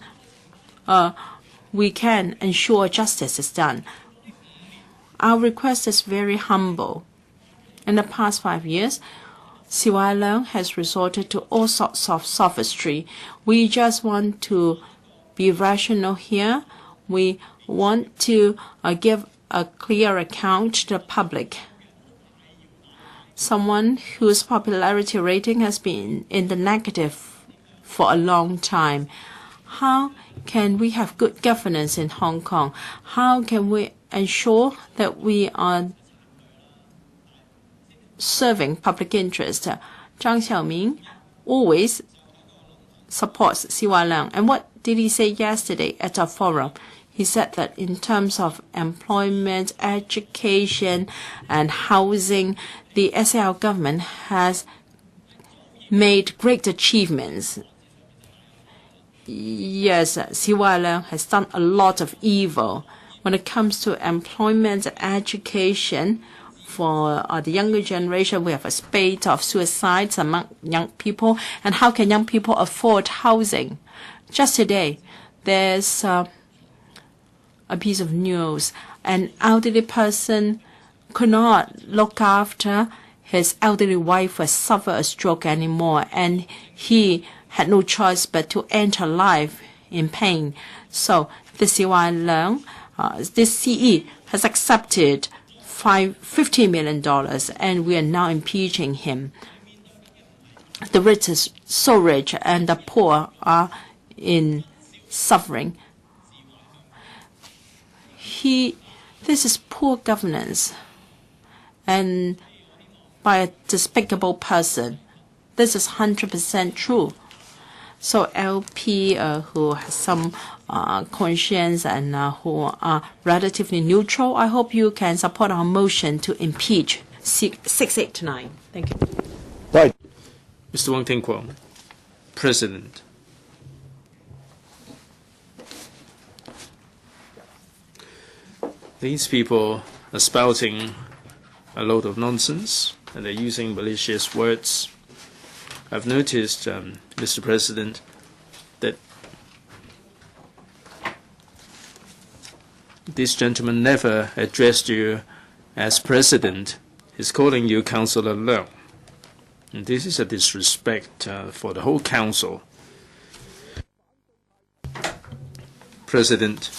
we can ensure justice is done. Our request is very humble. In the past 5 years, Siu-lai has resorted to all sorts of sophistry. We just want to be rational here. We want to give a clear account to the public. Someone whose popularity rating has been in the negative for a long time. How can we have good governance in Hong Kong? How can we ensure that we are serving public interest? Zhang Xiaoming always supports Siu-lai. And what did he say yesterday at a forum? He said that in terms of employment, education, and housing, the SAR government has made great achievements. Yes, Siu-lai has done a lot of evil. When it comes to employment and education, for the younger generation, we have a spate of suicides among young people. And how can young people afford housing? Just today, there's a piece of news. An elderly person could not look after his elderly wife who has suffered a stroke anymore, and he had no choice but to end her life in pain. So the Siu-lai, this CE has accepted $50 million, and we are now impeaching him. The rich is so rich, and the poor are in suffering. This is poor governance, and by a despicable person. This is 100% true. So LP who has some conscience and who are relatively neutral, I hope you can support our motion to impeach 689. Thank you. Right. Mr. Wong Ting-kwong, President. These people are spouting a load of nonsense, and they're using malicious words. I've noticed, Mr. President, that this gentleman never addressed you as President. He's calling you Councillor Leung. And this is a disrespect for the whole Council. President,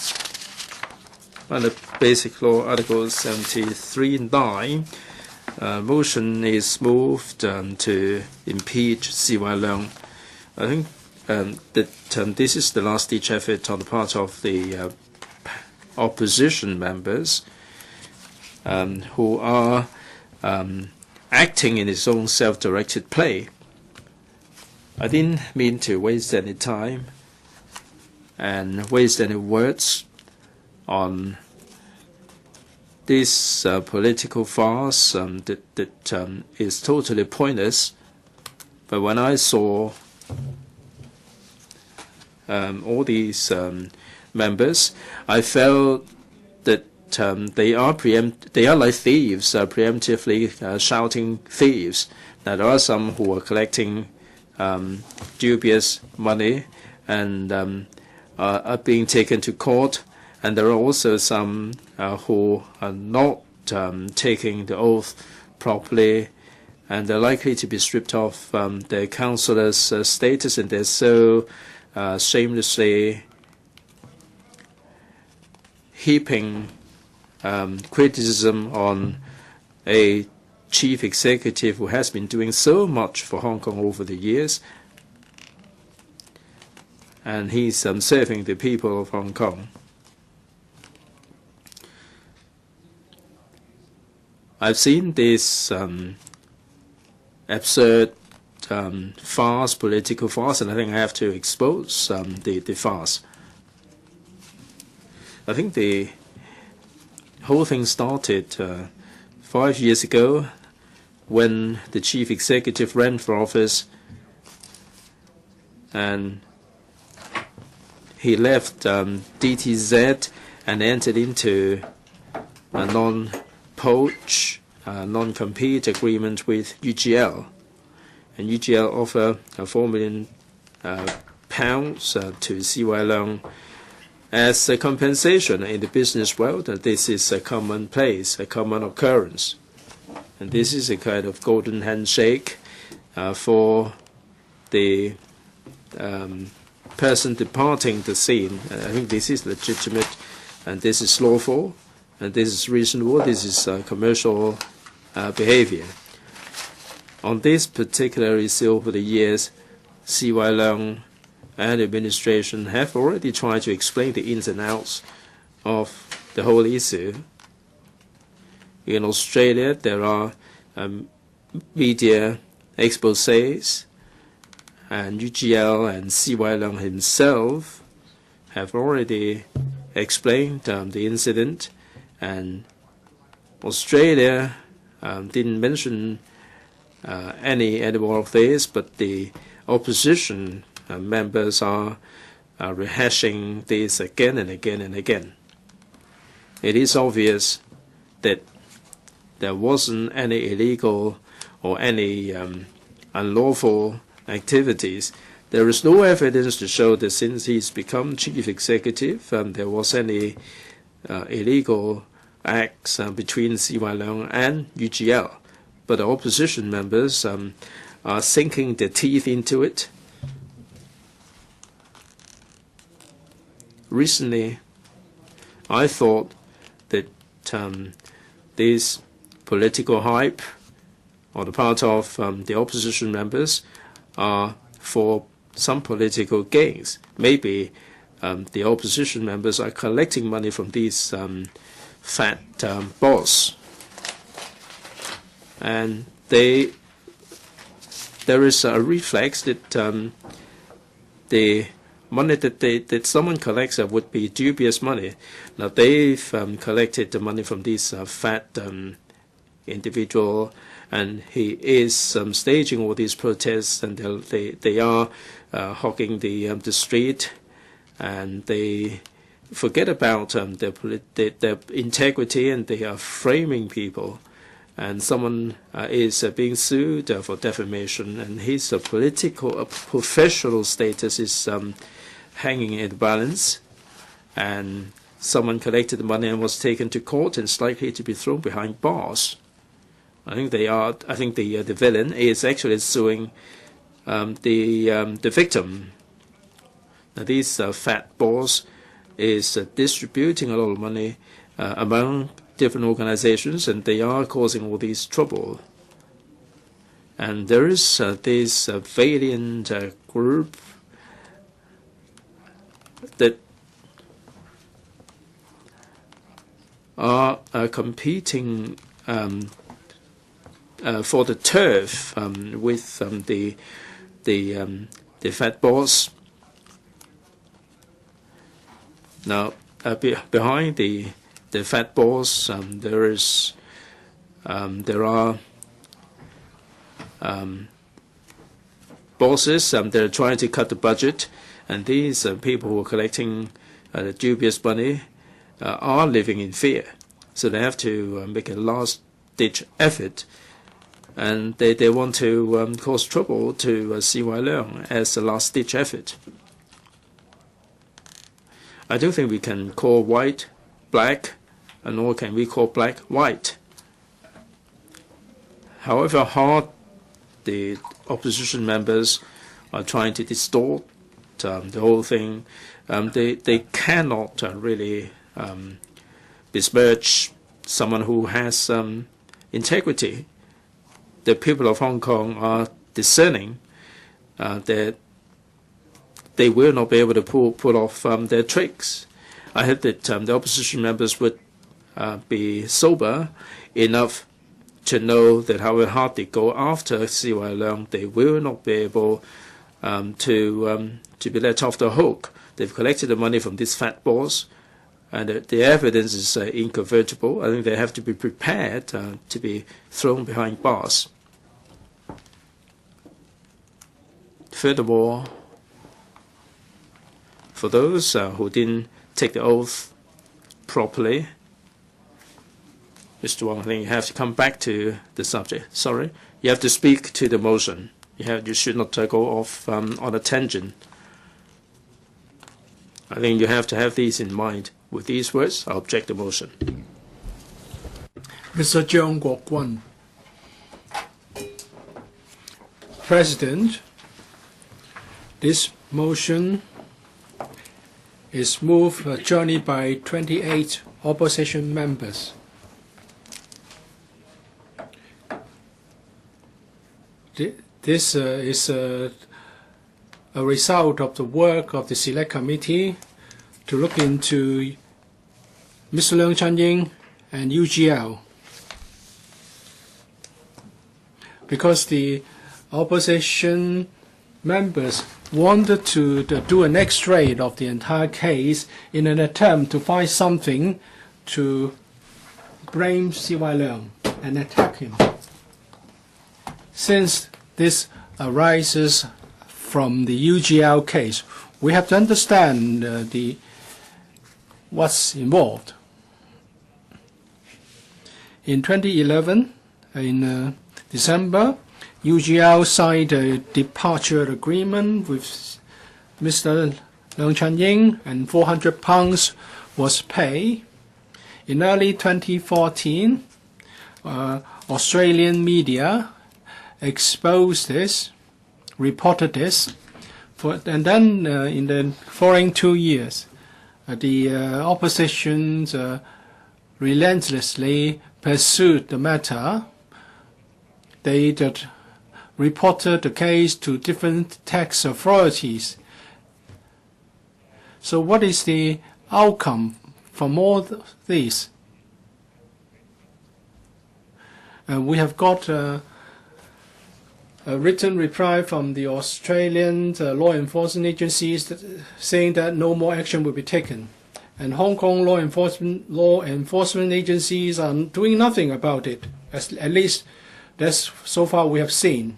under Basic Law Article 73(9), motion is moved to impeach C.Y. Leung. I think that this is the last-ditch effort on the part of the opposition members who are acting in its own self-directed play. I didn't mean to waste any time and waste any words on this political farce that is totally pointless. But when I saw all these members, I felt that they are like thieves, preemptively shouting thieves. Now, there are some who are collecting dubious money and are being taken to court. And there are also some who are not taking the oath properly, and they're likely to be stripped of their councillor's status, and they're so shamelessly heaping criticism on a chief executive who has been doing so much for Hong Kong over the years, and he's serving the people of Hong Kong. I've seen this absurd farce, political farce, and I think I have to expose the farce. I think the whole thing started 5 years ago when the chief executive ran for office, and he left DTZ and entered into a non-poach, non-compete agreement with UGL. And UGL offered £4 million to C.Y. Leung as a compensation. In the business world, this is a commonplace, a common occurrence. And this is a kind of golden handshake for the person departing the scene. I think this is legitimate, and this is lawful, and this is reasonable. This is commercial behavior. On this particular issue over the years, C.Y. Leung and the administration have already tried to explain the ins and outs of the whole issue. In Australia, there are media exposés, and UGL and C.Y. Leung himself have already explained the incident, and Australia didn't mention any more of this, but the opposition members are rehashing this again and again and again. It is obvious that there wasn't any illegal or any unlawful activities. There is no evidence to show that since he's become chief executive, there was any illegal acts between C.Y. Leung and UGL. But the opposition members are sinking their teeth into it. recently I thought that this political hype on the part of the opposition members are for some political gains. Maybe the opposition members are collecting money from these fat boss, and there is a reflex that the money that someone collects would be dubious money. Now they've collected the money from this fat individual, and he is staging all these protests, and they are hogging the street, and they forget about their integrity, and they are framing people. And someone is being sued for defamation, and his political professional status is hanging in the balance. And someone collected the money and was taken to court and is likely to be thrown behind bars. I think the villain is actually suing the victim. Now, these fat boss is distributing a lot of money among different organizations, and they are causing all this trouble. And there is this valiant group that are competing for the turf with the fat boss. Now, behind the fat boss, there are bosses that are trying to cut the budget, and these people who are collecting dubious money are living in fear. So they have to make a last-ditch effort, and they want to cause trouble to LEUNG as a last-ditch effort. I don't think we can call white black, and nor can we call black white. However hard the opposition members are trying to distort the whole thing, they cannot really besmirch someone who has integrity. The people of Hong Kong are discerning that they will not be able to pull off their tricks. I hope that the opposition members would be sober enough to know that however hard they go after LEUNG, they will not be able to be let off the hook. They've collected the money from this fat boss, and the evidence is incontrovertible. I think they have to be prepared to be thrown behind bars. Furthermore, for those who didn't take the oath properly, Mr. Wong, I think you have to come back to the subject. Sorry, you have to speak to the motion. You should not go off on a tangent. I think you have to have these in mind. With these words, I object the motion. Mr. Cheung Kwok-hung. President, this motion is moved jointly by 28 opposition members. This is a result of the work of the Select Committee to look into Mr. Leung Chun-yim and UGL. Because the opposition members wanted to do an X-ray of the entire case in an attempt to find something to blame CY-leung and attack him. Since this arises from the UGL case, we have to understand what's involved. In 2011, in December, UGL signed a departure agreement with Mr. Leung Chun-yim, and £400 was paid. In early 2014, Australian media exposed this, reported this, and then in the following 2 years, the opposition relentlessly pursued the matter. They reported the case to different tax authorities. So what is the outcome from all these? We have got a written reply from the Australian law enforcement agencies saying that no more action will be taken. And Hong Kong law enforcement agencies are doing nothing about it. At least that's so far we have seen.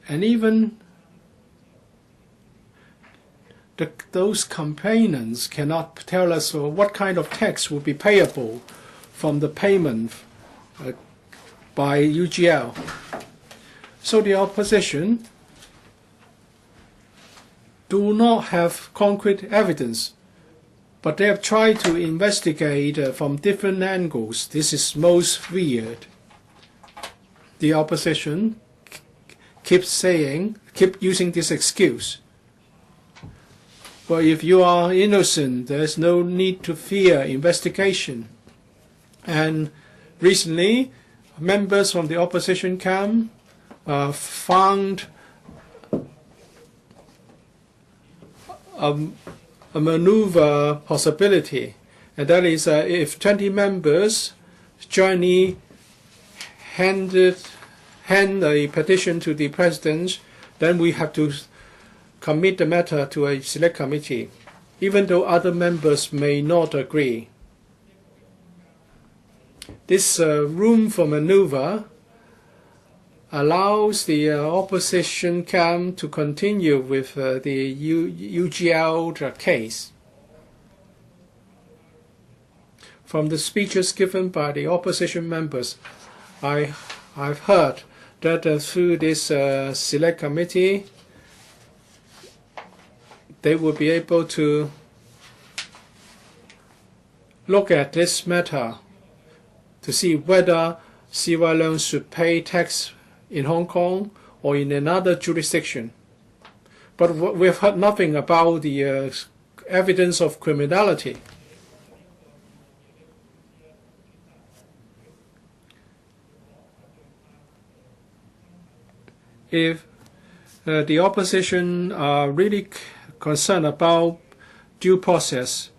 And even those complainants cannot tell us what kind of tax will be payable from the payment by UGL. So the opposition do not have concrete evidence, but they have tried to investigate from different angles. This is most weird. The opposition keep using this excuse. Well, if you are innocent, there's no need to fear investigation. And recently, members from the opposition camp found a maneuver possibility, and that is if 20 members jointly hand a petition to the president, then we have to commit the matter to a select committee, even though other members may not agree. This room for maneuver allows the opposition camp to continue with the UGL case. From the speeches given by the opposition members, I've heard that through this select committee, they will be able to look at this matter to see whether CY should pay tax in Hong Kong or in another jurisdiction. But we've heard nothing about the evidence of criminality. If the opposition are really concerned about due process,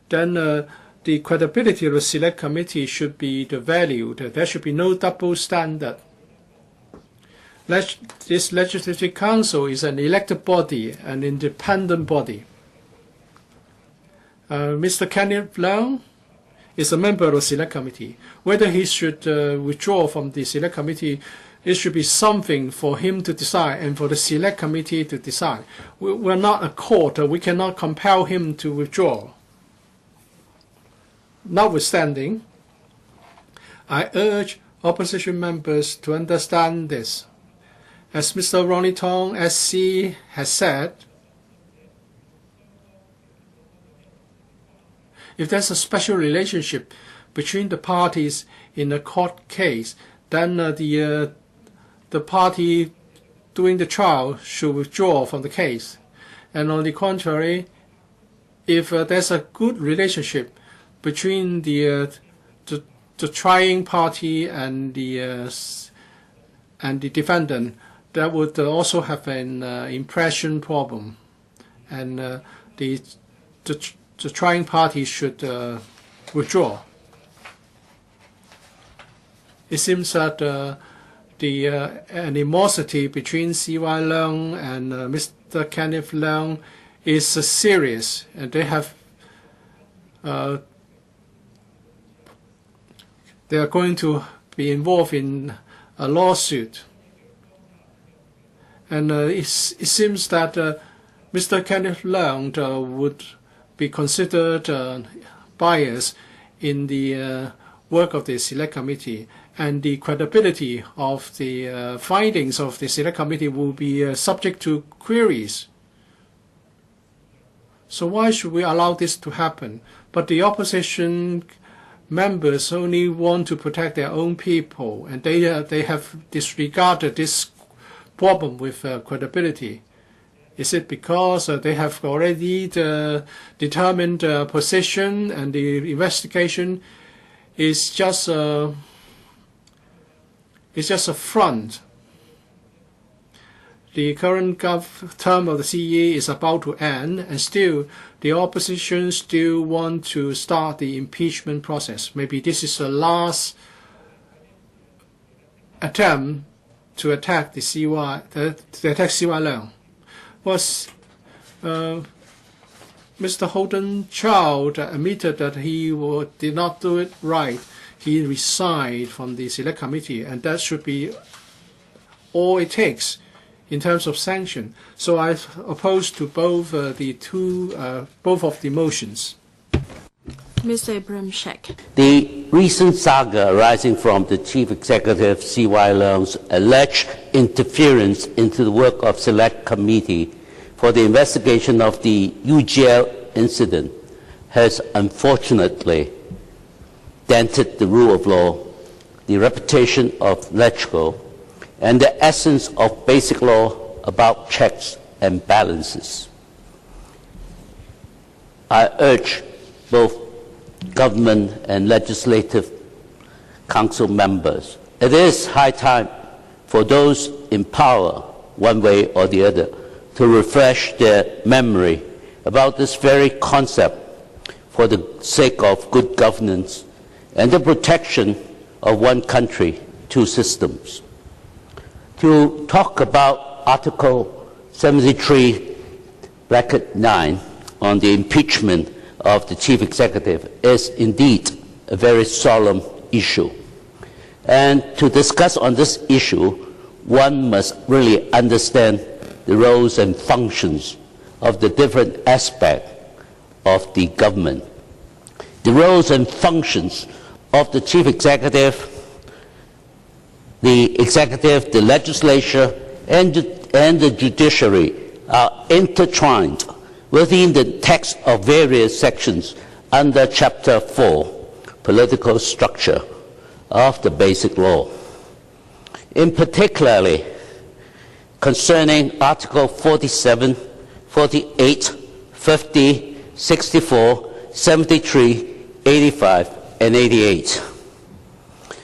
then the credibility of the select committee should be valued. There should be no double standard. This Legislative Council is an elected body, an independent body. Mr. Kenneth LEUNG is a member of the select committee. Whether he should withdraw from the select committee, it should be something for him to decide and for the select committee to decide. We're not a court. We cannot compel him to withdraw. Notwithstanding, I urge opposition members to understand this. As Mr. Ronnie Tong, SC, has said, if there's a special relationship between the parties in a court case, then the party doing the trial should withdraw from the case. And on the contrary, if there's a good relationship between the trying party and the defendant, that would also have an impression problem, and the trying party should withdraw. It seems that the animosity between C.Y. LEUNG and Mr. Kenneth LEUNG is serious, and they have they are going to be involved in a lawsuit. And it seems that Mr. Kenneth LEUNG would be considered biased in the work of the Select Committee, and the credibility of the findings of the Select Committee will be subject to queries. So why should we allow this to happen? But the opposition members only want to protect their own people, and they have disregarded this problem with credibility. Is it because they have already determined position and the investigation is just a front? The current term of the CE is about to end, and still the opposition still want to start the impeachment process. Maybe this is the last attempt to attack the CY, to attack CY LEUNG. Was Mr. Holden Child admitted that he did not do it right. He resigned from the Select Committee, and that should be all it takes in terms of sanction. So I oppose to both both of the motions. Mr. Abraham Sheck. The recent saga arising from the Chief Executive C.Y. Leung's alleged interference into the work of Select Committee for the investigation of the UGL incident has unfortunately dented the rule of law, the reputation of LEGCO, and the essence of basic law about checks and balances. I urge both government and legislative council members, it is high time for those in power, one way or the other, to refresh their memory about this very concept for the sake of good governance and the protection of one country, two systems. To talk about Article 73(9) on the impeachment of the Chief Executive is indeed a very solemn issue. And to discuss on this issue, one must really understand the roles and functions of the different aspects of the government. The roles and functions of the Chief Executive, the Executive, the Legislature, and the Judiciary are intertwined within the text of various sections under Chapter 4, Political Structure of the Basic Law. In particularly, concerning Article 47, 48, 50, 64, 73, 85, and 88.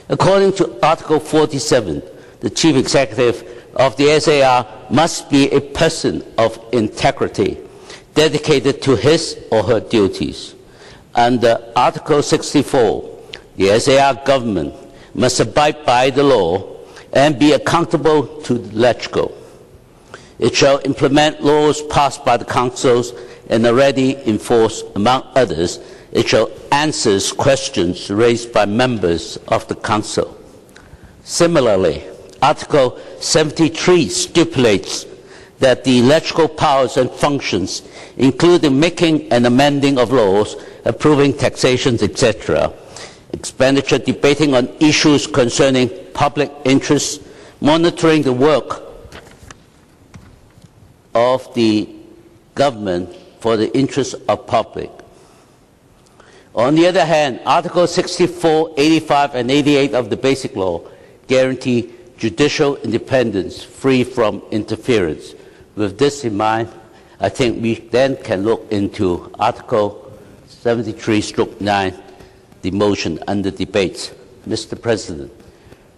According to Article 47, the Chief Executive of the SAR must be a person of integrity, dedicated to his or her duties. Under Article 64, the SAR government must abide by the law and be accountable to the LEGCO. It shall implement laws passed by the councils and already enforced, among others. It shall answer questions raised by members of the council. Similarly, Article 73 stipulates that the LEGCO powers and functions, including making and amending of laws, approving taxations, etc., expenditure, debating on issues concerning public interest, monitoring the work of the government for the interest of public. On the other hand, Article 64, 85, and 88 of the Basic Law guarantee judicial independence free from interference. With this in mind, I think we then can look into Article 73(9), the motion under debate. Mr. President,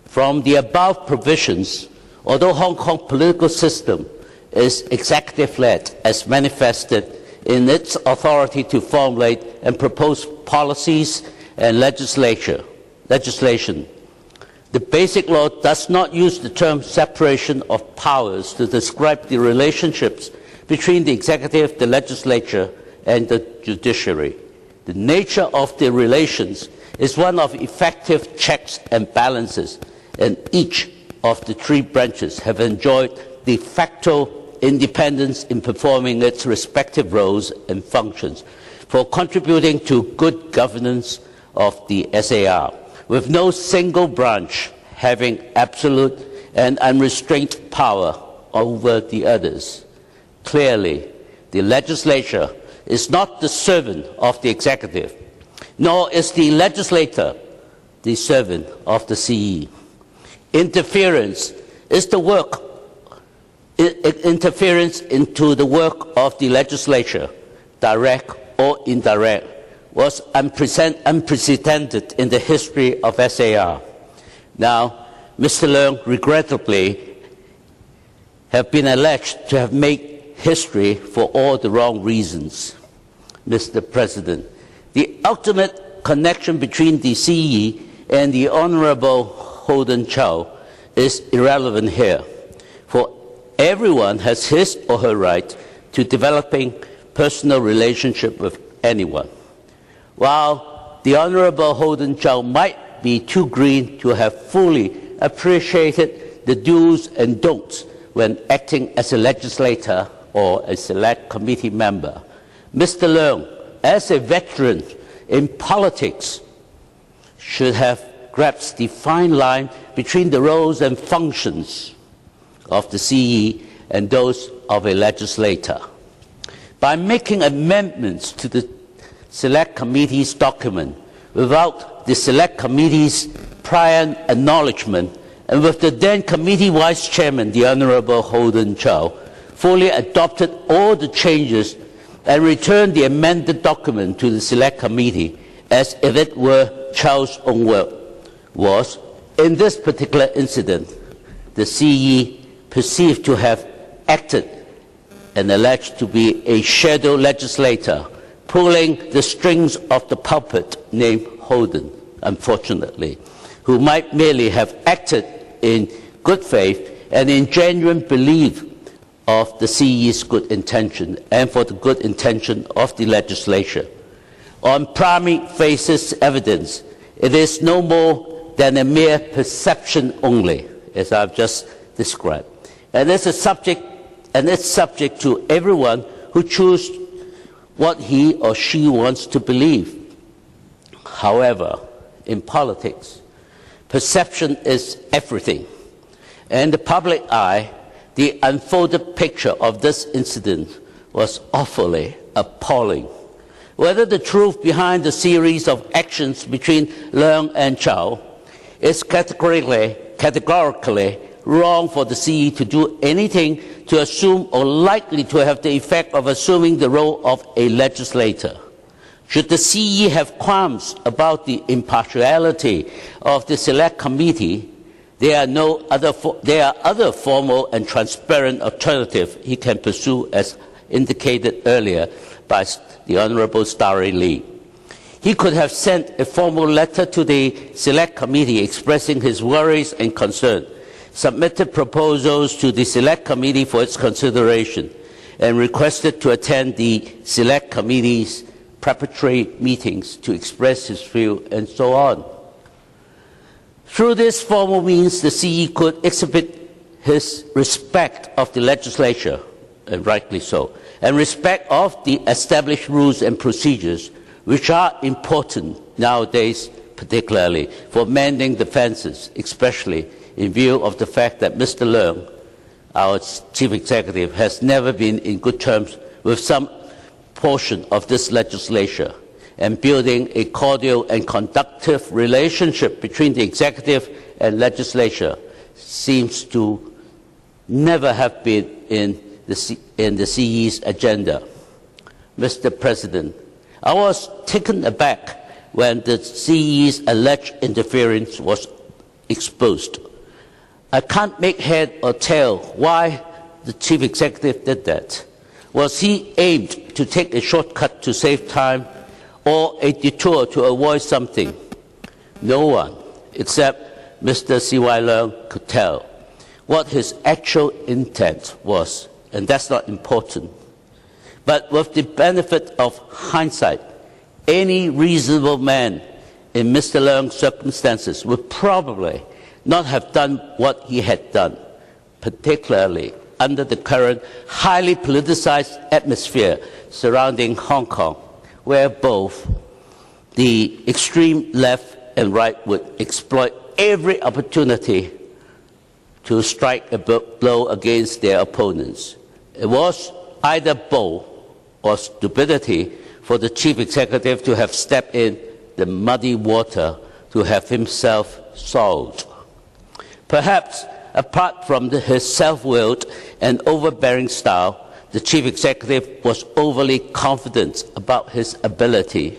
from the above provisions, although Hong Kong political system is executive-led as manifested in its authority to formulate and propose policies and legislation, the Basic Law does not use the term separation of powers to describe the relationships between the executive, the legislature, and the judiciary. The nature of the relations is one of effective checks and balances, and each of the three branches have enjoyed de facto independence in performing its respective roles and functions for contributing to good governance of the SAR, with no single branch having absolute and unrestrained power over the others. Clearly, the legislature is not the servant of the executive, nor is the legislator the servant of the CE. Interference is the work interference into the work of the legislature, direct or indirect, was unprecedented in the history of SAR. Now, Mr. Leung regrettably have been alleged to have made history for all the wrong reasons. Mr. President, the ultimate connection between the CE and the Honorable Holden Chow is irrelevant here, for everyone has his or her right to developing personal relationship with anyone. While the Honorable Holden Chow might be too green to have fully appreciated the do's and don'ts when acting as a legislator or a select committee member, Mr. Leung, as a veteran in politics, should have grasped the fine line between the roles and functions of the CE and those of a legislator. By making amendments to the Select Committee's document without the Select Committee's prior acknowledgement, and with the then committee vice chairman, the Honorable Holden Chow, fully adopted all the changes and returned the amended document to the Select Committee as if it were Chow's own work, was, in this particular incident, the CE perceived to have acted and alleged to be a shadow legislator, pulling the strings of the puppet named Holden, unfortunately, who might merely have acted in good faith and in genuine belief of the CE's good intention and for the good intention of the legislature. On prima facie evidence, it is no more than a mere perception only, as I've just described. And it's subject to everyone who chooses what he or she wants to believe. However, in politics, perception is everything. And the public eye, the unfolded picture of this incident was awfully appalling. Whether the truth behind the series of actions between Leung and Chow is categorically wrong for the CE to do anything to assume or likely to have the effect of assuming the role of a legislator. Should the CE have qualms about the impartiality of the Select Committee, there are other formal and transparent alternatives he can pursue, as indicated earlier by the Honourable Starry Lee. He could have sent a formal letter to the Select Committee expressing his worries and concerns, submitted proposals to the Select Committee for its consideration, and requested to attend the Select Committee's preparatory meetings to express his view, and so on. Through this formal means, the CE could exhibit his respect of the legislature, and rightly so, and respect of the established rules and procedures, which are important nowadays, particularly for mending the fences, especially in view of the fact that Mr. Leung, our Chief Executive, has never been in good terms with some portion of this legislature, and building a cordial and conductive relationship between the executive and legislature seems to never have been in the CE's agenda. Mr. President, I was taken aback when the CE's alleged interference was exposed. I can't make head or tail why the Chief Executive did that. Was he aimed to take a shortcut to save time, or a detour to avoid something? No one, except Mr. C.Y. Leung, could tell what his actual intent was, and that's not important. But with the benefit of hindsight, any reasonable man in Mr. Leung's circumstances would probably not have done what he had done, particularly under the current highly politicized atmosphere surrounding Hong Kong, where both the extreme left and right would exploit every opportunity to strike a blow against their opponents. It was either bold or stupidity for the Chief Executive to have stepped in the muddy water to have himself solved. Perhaps Apart from his self-willed and overbearing style, the chief executive was overly confident about his ability.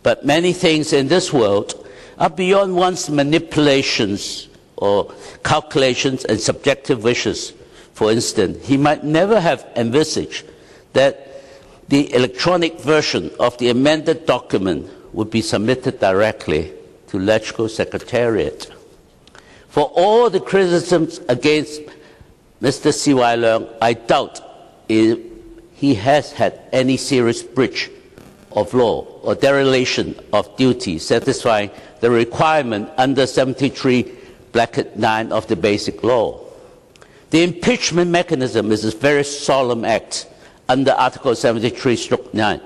But many things in this world are beyond one's manipulations or calculations and subjective wishes. For instance, he might never have envisaged that the electronic version of the amended document would be submitted directly to Legislative Secretariat. For all the criticisms against Mr. Chi-wai, I doubt if he has had any serious breach of law or dereliction of duty satisfying the requirement under 73(9) of the Basic Law. The impeachment mechanism is a very solemn act under Article 73(9),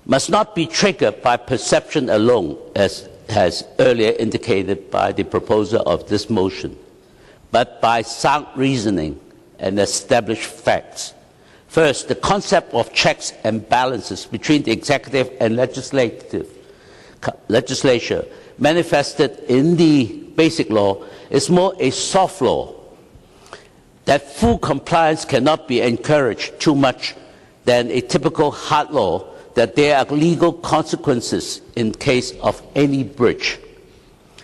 must not be triggered by perception alone, as has earlier indicated by the proposer of this motion, but by sound reasoning and established facts. First, the concept of checks and balances between the executive and legislature manifested in the Basic Law is more a soft law, that full compliance cannot be encouraged too much than a typical hard law, that there are legal consequences in case of any breach.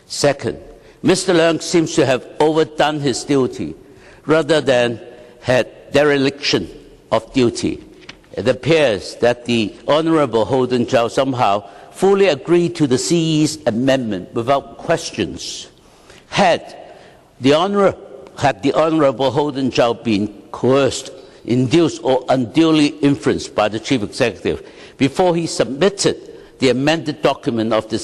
Second, Mr. Leung seems to have overdone his duty rather than had dereliction of duty. It appears that the Honourable Holden Chow somehow fully agreed to the CE's amendment without questions. Had the Honourable Holden Chow been coerced, induced or unduly influenced by the Chief Executive before he submitted the amended document of to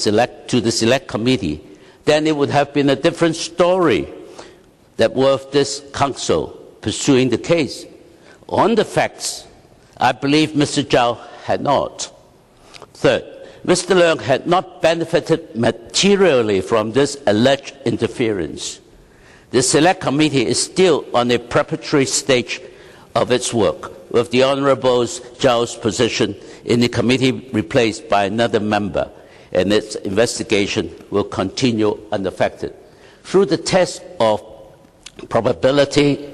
the Select Committee, then it would have been a different story that worth this Council pursuing the case. On the facts, I believe Mr. Chow had not. Third, Mr. Leung had not benefited materially from this alleged interference. The Select Committee is still on a preparatory stage of its work, with the Honourable Chow's position in the committee replaced by another member, and its investigation will continue unaffected. Through the test of probability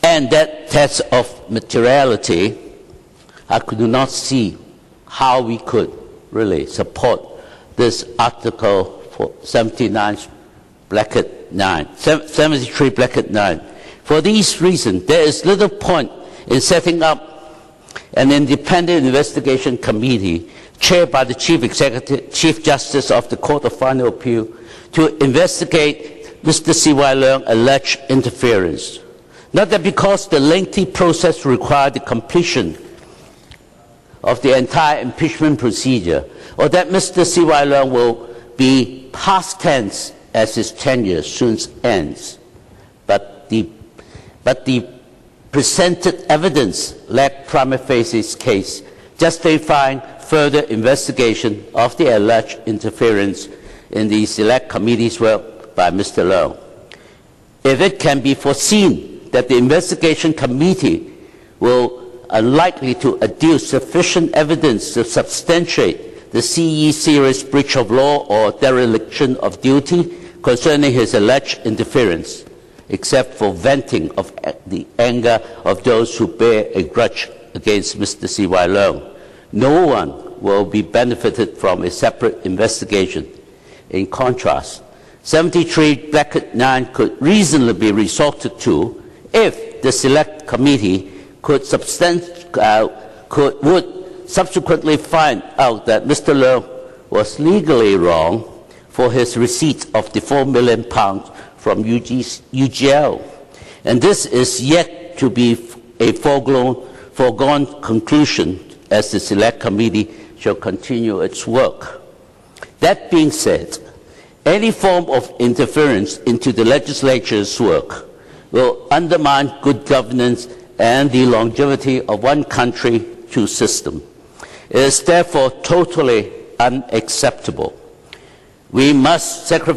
and that test of materiality, I could not see how we could really support this Article 73(9). For these reasons, there is little point in setting up an independent investigation committee chaired by the Chief Justice of the Court of Final Appeal to investigate Mr. Chi-wai alleged interference. Not that because the lengthy process required the completion of the entire impeachment procedure, or that Mr. Chi-wai will be past tense as his tenure soon ends, but the presented evidence lacked prima facie case justifying further investigation of the alleged interference in the Select Committee's work by Mr. Leung. If it can be foreseen that the investigation committee will unlikely to adduce sufficient evidence to substantiate the CE's serious breach of law or dereliction of duty concerning his alleged interference, except for venting of the anger of those who bear a grudge against Mr. Chi-wai, no one will be benefited from a separate investigation. In contrast, 73(9) could reasonably be resorted to if the Select Committee would subsequently find out that Mr. Leung was legally wrong for his receipt of the £4 million from UGL. And this is yet to be a foregone conclusion, as the Select Committee shall continue its work. That being said, any form of interference into the legislature's work will undermine good governance and the longevity of one country, two systems. It is therefore totally unacceptable. We must not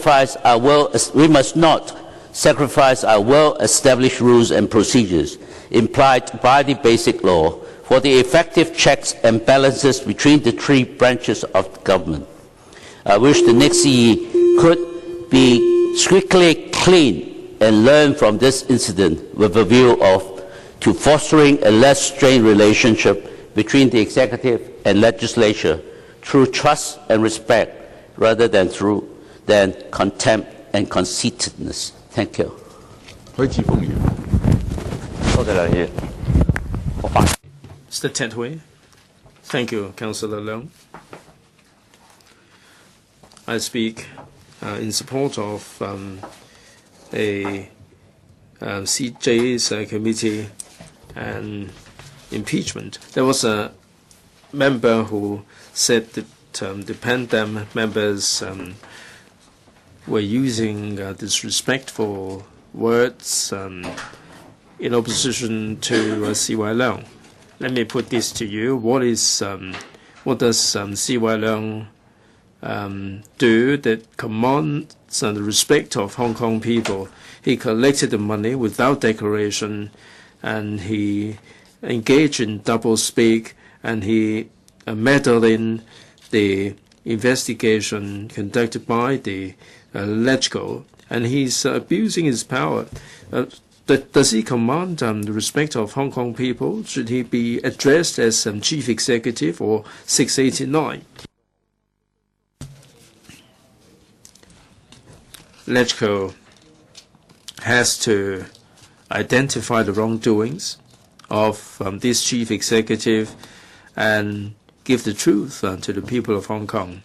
sacrifice our well-established rules and procedures implied by the Basic Law for the effective checks and balances between the three branches of government. I wish the next CE could be strictly clean and learn from this incident with a view to fostering a less strained relationship between the executive and legislature through trust and respect rather than contempt and conceitedness. Thank you. 許智峰議員。多謝梁議員。我發言。Mr. Tet-hui. Thank you, Councillor Leung. I speak in support of a CJ's committee and impeachment. There was a member who said that the Pan-Dem members were using disrespectful words in opposition to CY Leung. Let me put this to you. What does CY Leung do that commands the respect of Hong Kong people? He collected the money without declaration, and he engaged in double-speak, and he meddled in the investigation conducted by the LEGCO, and he's abusing his power. Does he command the respect of Hong Kong people? Should he be addressed as chief executive or 689? LEGCO has to identify the wrongdoings of this chief executive and give the truth to the people of Hong Kong.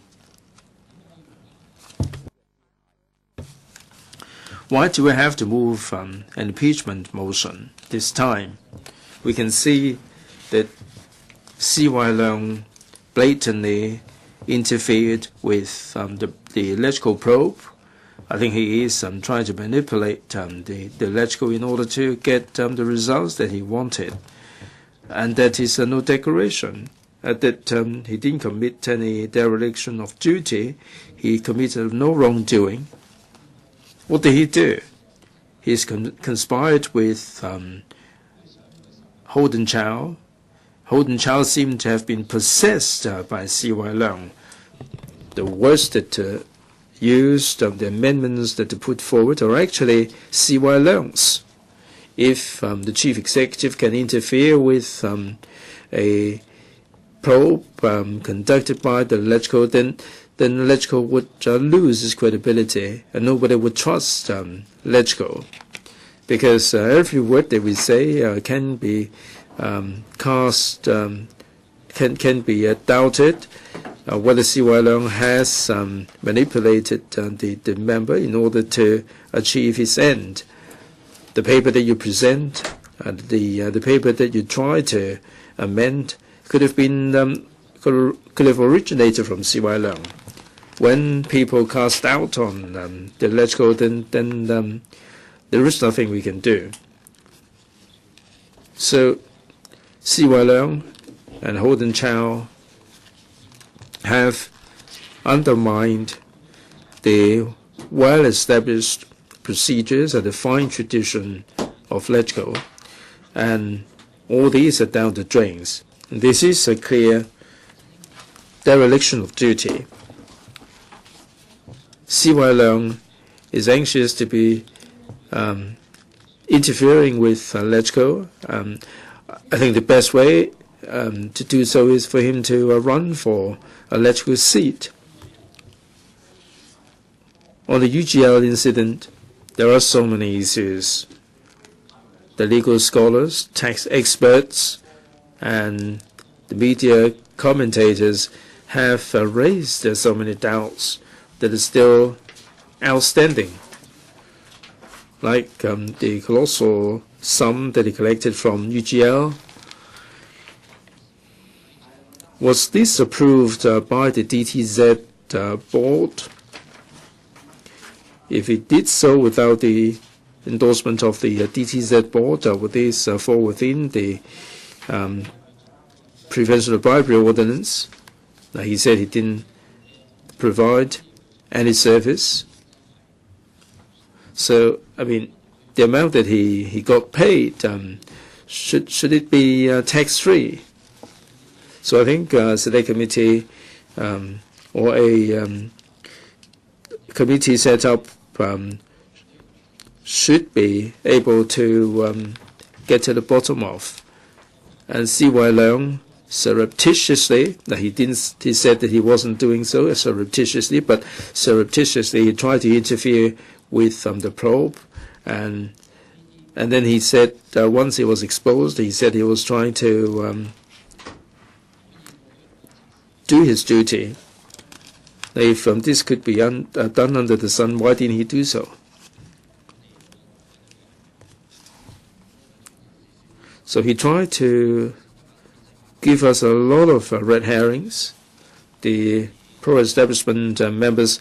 Why do we have to move an impeachment motion this time? We can see that CY Leung blatantly interfered with the LEGCO probe. I think he is trying to manipulate the LEGCO in order to get the results that he wanted. And that is no declaration. That he didn't commit any dereliction of duty. He committed no wrongdoing. What did he do? He's conspired with Holden Chow. Holden Chow seemed to have been possessed by CY Leung. The words that used, the amendments that they put forward are actually CY Leung's. If the chief executive can interfere with a probe conducted by the LEGCO, then LEGCO would lose its credibility, and nobody would trust LEGCO, because every word that we say can be cast, can be doubted. Whether CY Leung has manipulated the member in order to achieve his end. The paper that you present, the paper that you try to amend, could have originated from CY Leung. When people cast doubt on the LEGCO, then there is nothing we can do. So CY Leung and Holden Chow have undermined the well-established procedures and the fine tradition of LEGCO, and all these are down the drains. And this is a clear dereliction of duty. CY Leung is anxious to be interfering with LEGCO. I think the best way to do so is for him to run for a LEGCO seat. On the UGL incident, there are so many issues. The legal scholars, tax experts, and the media commentators have raised so many doubts that are still outstanding, like the colossal sum that he collected from UGL. Was this approved by the DTZ board? If it did so without the endorsement of the DTZ board, would this fall within the Prevention of Bribery Ordinance? He said he didn't provide any service. So, I mean, the amount that he got paid, should it be tax-free? So I think Select Committee or a committee set up should be able to get to the bottom of. And C.Y. Leung surreptitiously, he said that he wasn't doing so surreptitiously, but surreptitiously he tried to interfere with the probe, and then he said once he was exposed, he said he was trying to do his duty. If this could be done under the sun, why didn't he do so? So he tried to give us a lot of red herrings. The pro-establishment members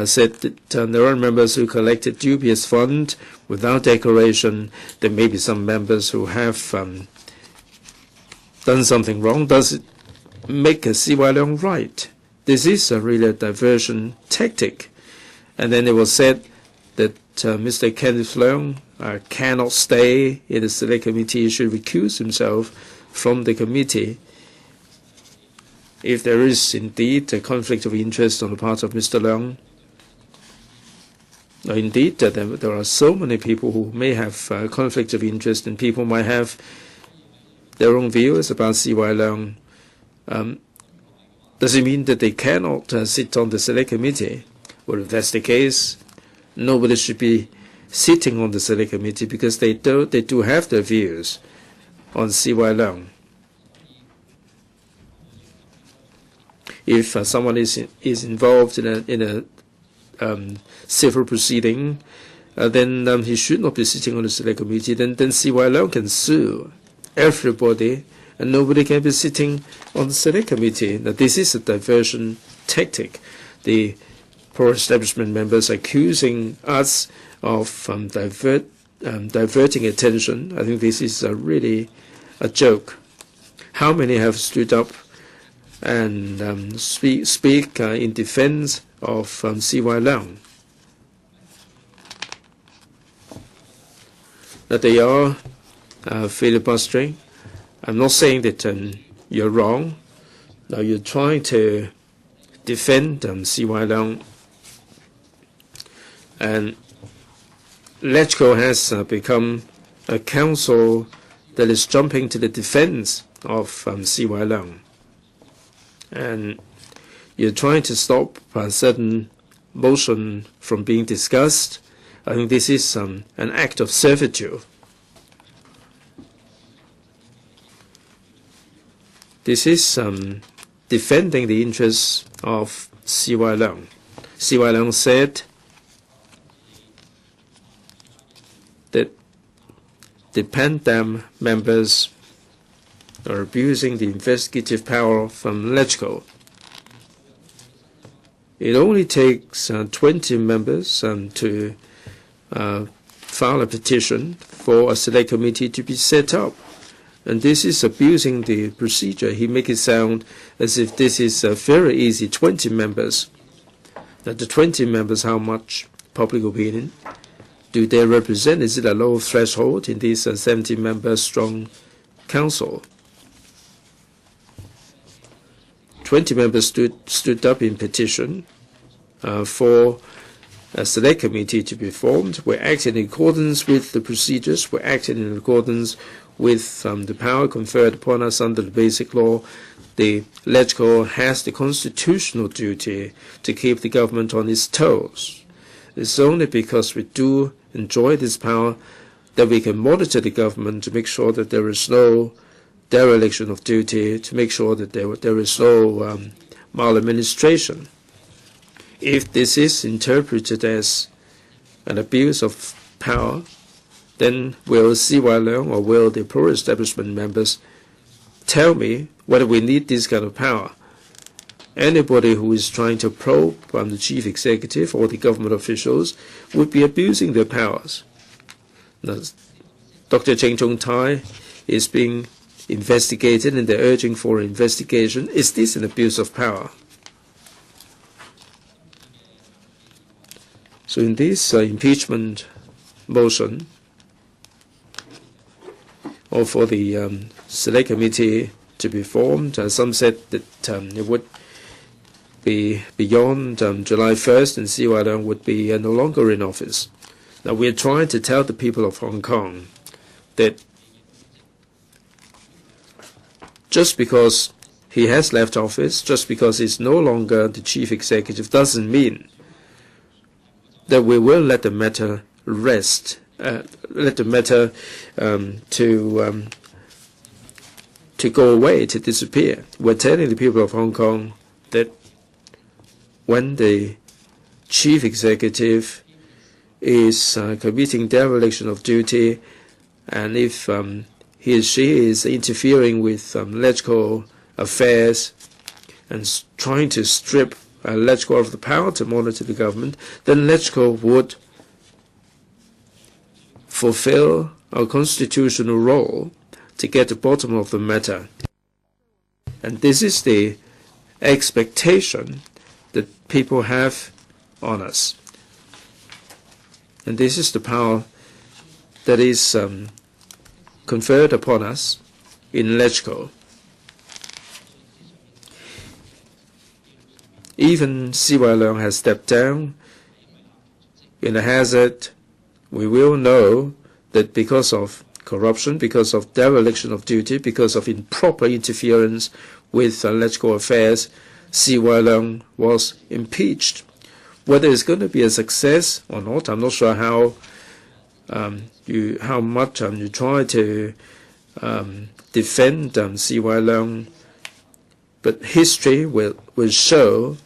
said that there are members who collected dubious funds without declaration. There may be some members who have done something wrong. Does it make a C.Y. Leung right? This is really a diversion tactic. And then it was said that Mr. Kenneth Leung cannot stay in the select committee. He should recuse himself from the committee. If there is indeed a conflict of interest on the part of Mr. Leung, indeed there are so many people who may have conflict of interest, and people might have their own views about C.Y. Leung. Does it mean that they cannot sit on the select committee? Well, if that's the case, nobody should be sitting on the select committee, because they do have their views on C.Y. Leung. If someone is involved in a civil proceeding, then he should not be sitting on the select committee. Then C.Y. Leung can sue everybody, and nobody can be sitting on the select committee. Now, this is a diversion tactic. The pro-establishment members accusing us of diverting attention. I think this is really a joke. How many have stood up and speak in defense of C.Y. Leung? That they are filibustering. I'm not saying that you're wrong. Now you're trying to defend C.Y. Leung, and LEUNG has become a council that is jumping to the defense of C.Y. Leung. And you're trying to stop a certain motion from being discussed. I think this is an act of servitude. This is defending the interests of C.Y. Leung. C.Y. Leung said that the Pan-Dam members are abusing the investigative power from LEUNG. It only takes 20 members to file a petition for a select committee to be set up. And this is abusing the procedure. He makes it sound as if this is very easy. 20 members. Now, the 20 members, how much public opinion do they represent? Is it a low threshold in this 70-member strong council? 20 members stood up in petition for a select committee to be formed. We're acting in accordance with the procedures. We're acting in accordance with the power conferred upon us under the Basic Law. The LEUNG has the constitutional duty to keep the government on its toes. It's only because we do enjoy this power that we can monitor the government to make sure that there is no dereliction of duty, to make sure that there is no maladministration. If this is interpreted as an abuse of power, then will C.Y. Leung or will the pro-establishment members tell me whether we need this kind of power? Anybody who is trying to probe the chief executive or the government officials would be abusing their powers. Now, Dr. Chung-tai is being investigated, and they're urging for investigation. Is this an abuse of power? So in this impeachment motion, or for the select committee to be formed, some said that it would be beyond July 1st, and C.Y. Leung would be no longer in office. Now we're trying to tell the people of Hong Kong that just because he has left office, just because he's no longer the chief executive, doesn't mean that we will let the matter rest, let the matter to go away, to disappear. We're telling the people of Hong Kong that when the chief executive is committing dereliction of duty, and if he or she is interfering with electoral affairs and trying to strip LegCo of the power to monitor the government, then LegCo would fulfill our constitutional role to get to the bottom of the matter. And this is the expectation that people have on us. And this is the power that is conferred upon us in LegCo. Even CY Leung has stepped down in a hazard. We will know that because of corruption, because of dereliction of duty, because of improper interference with LegCo affairs, CY Leung was impeached. Whether it's going to be a success or not, I'm not sure how much you try to defend CY Leung, but history will show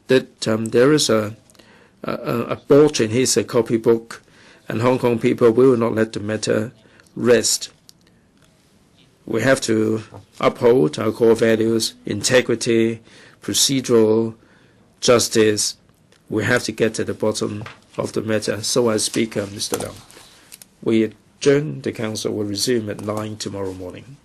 that there is a bulge in his copybook, and Hong Kong people will not let the matter rest. We have to uphold our core values: integrity, procedural justice. We have to get to the bottom of the matter. So I speak, Mr. Leung. We adjourn. The council will resume at 9 tomorrow morning.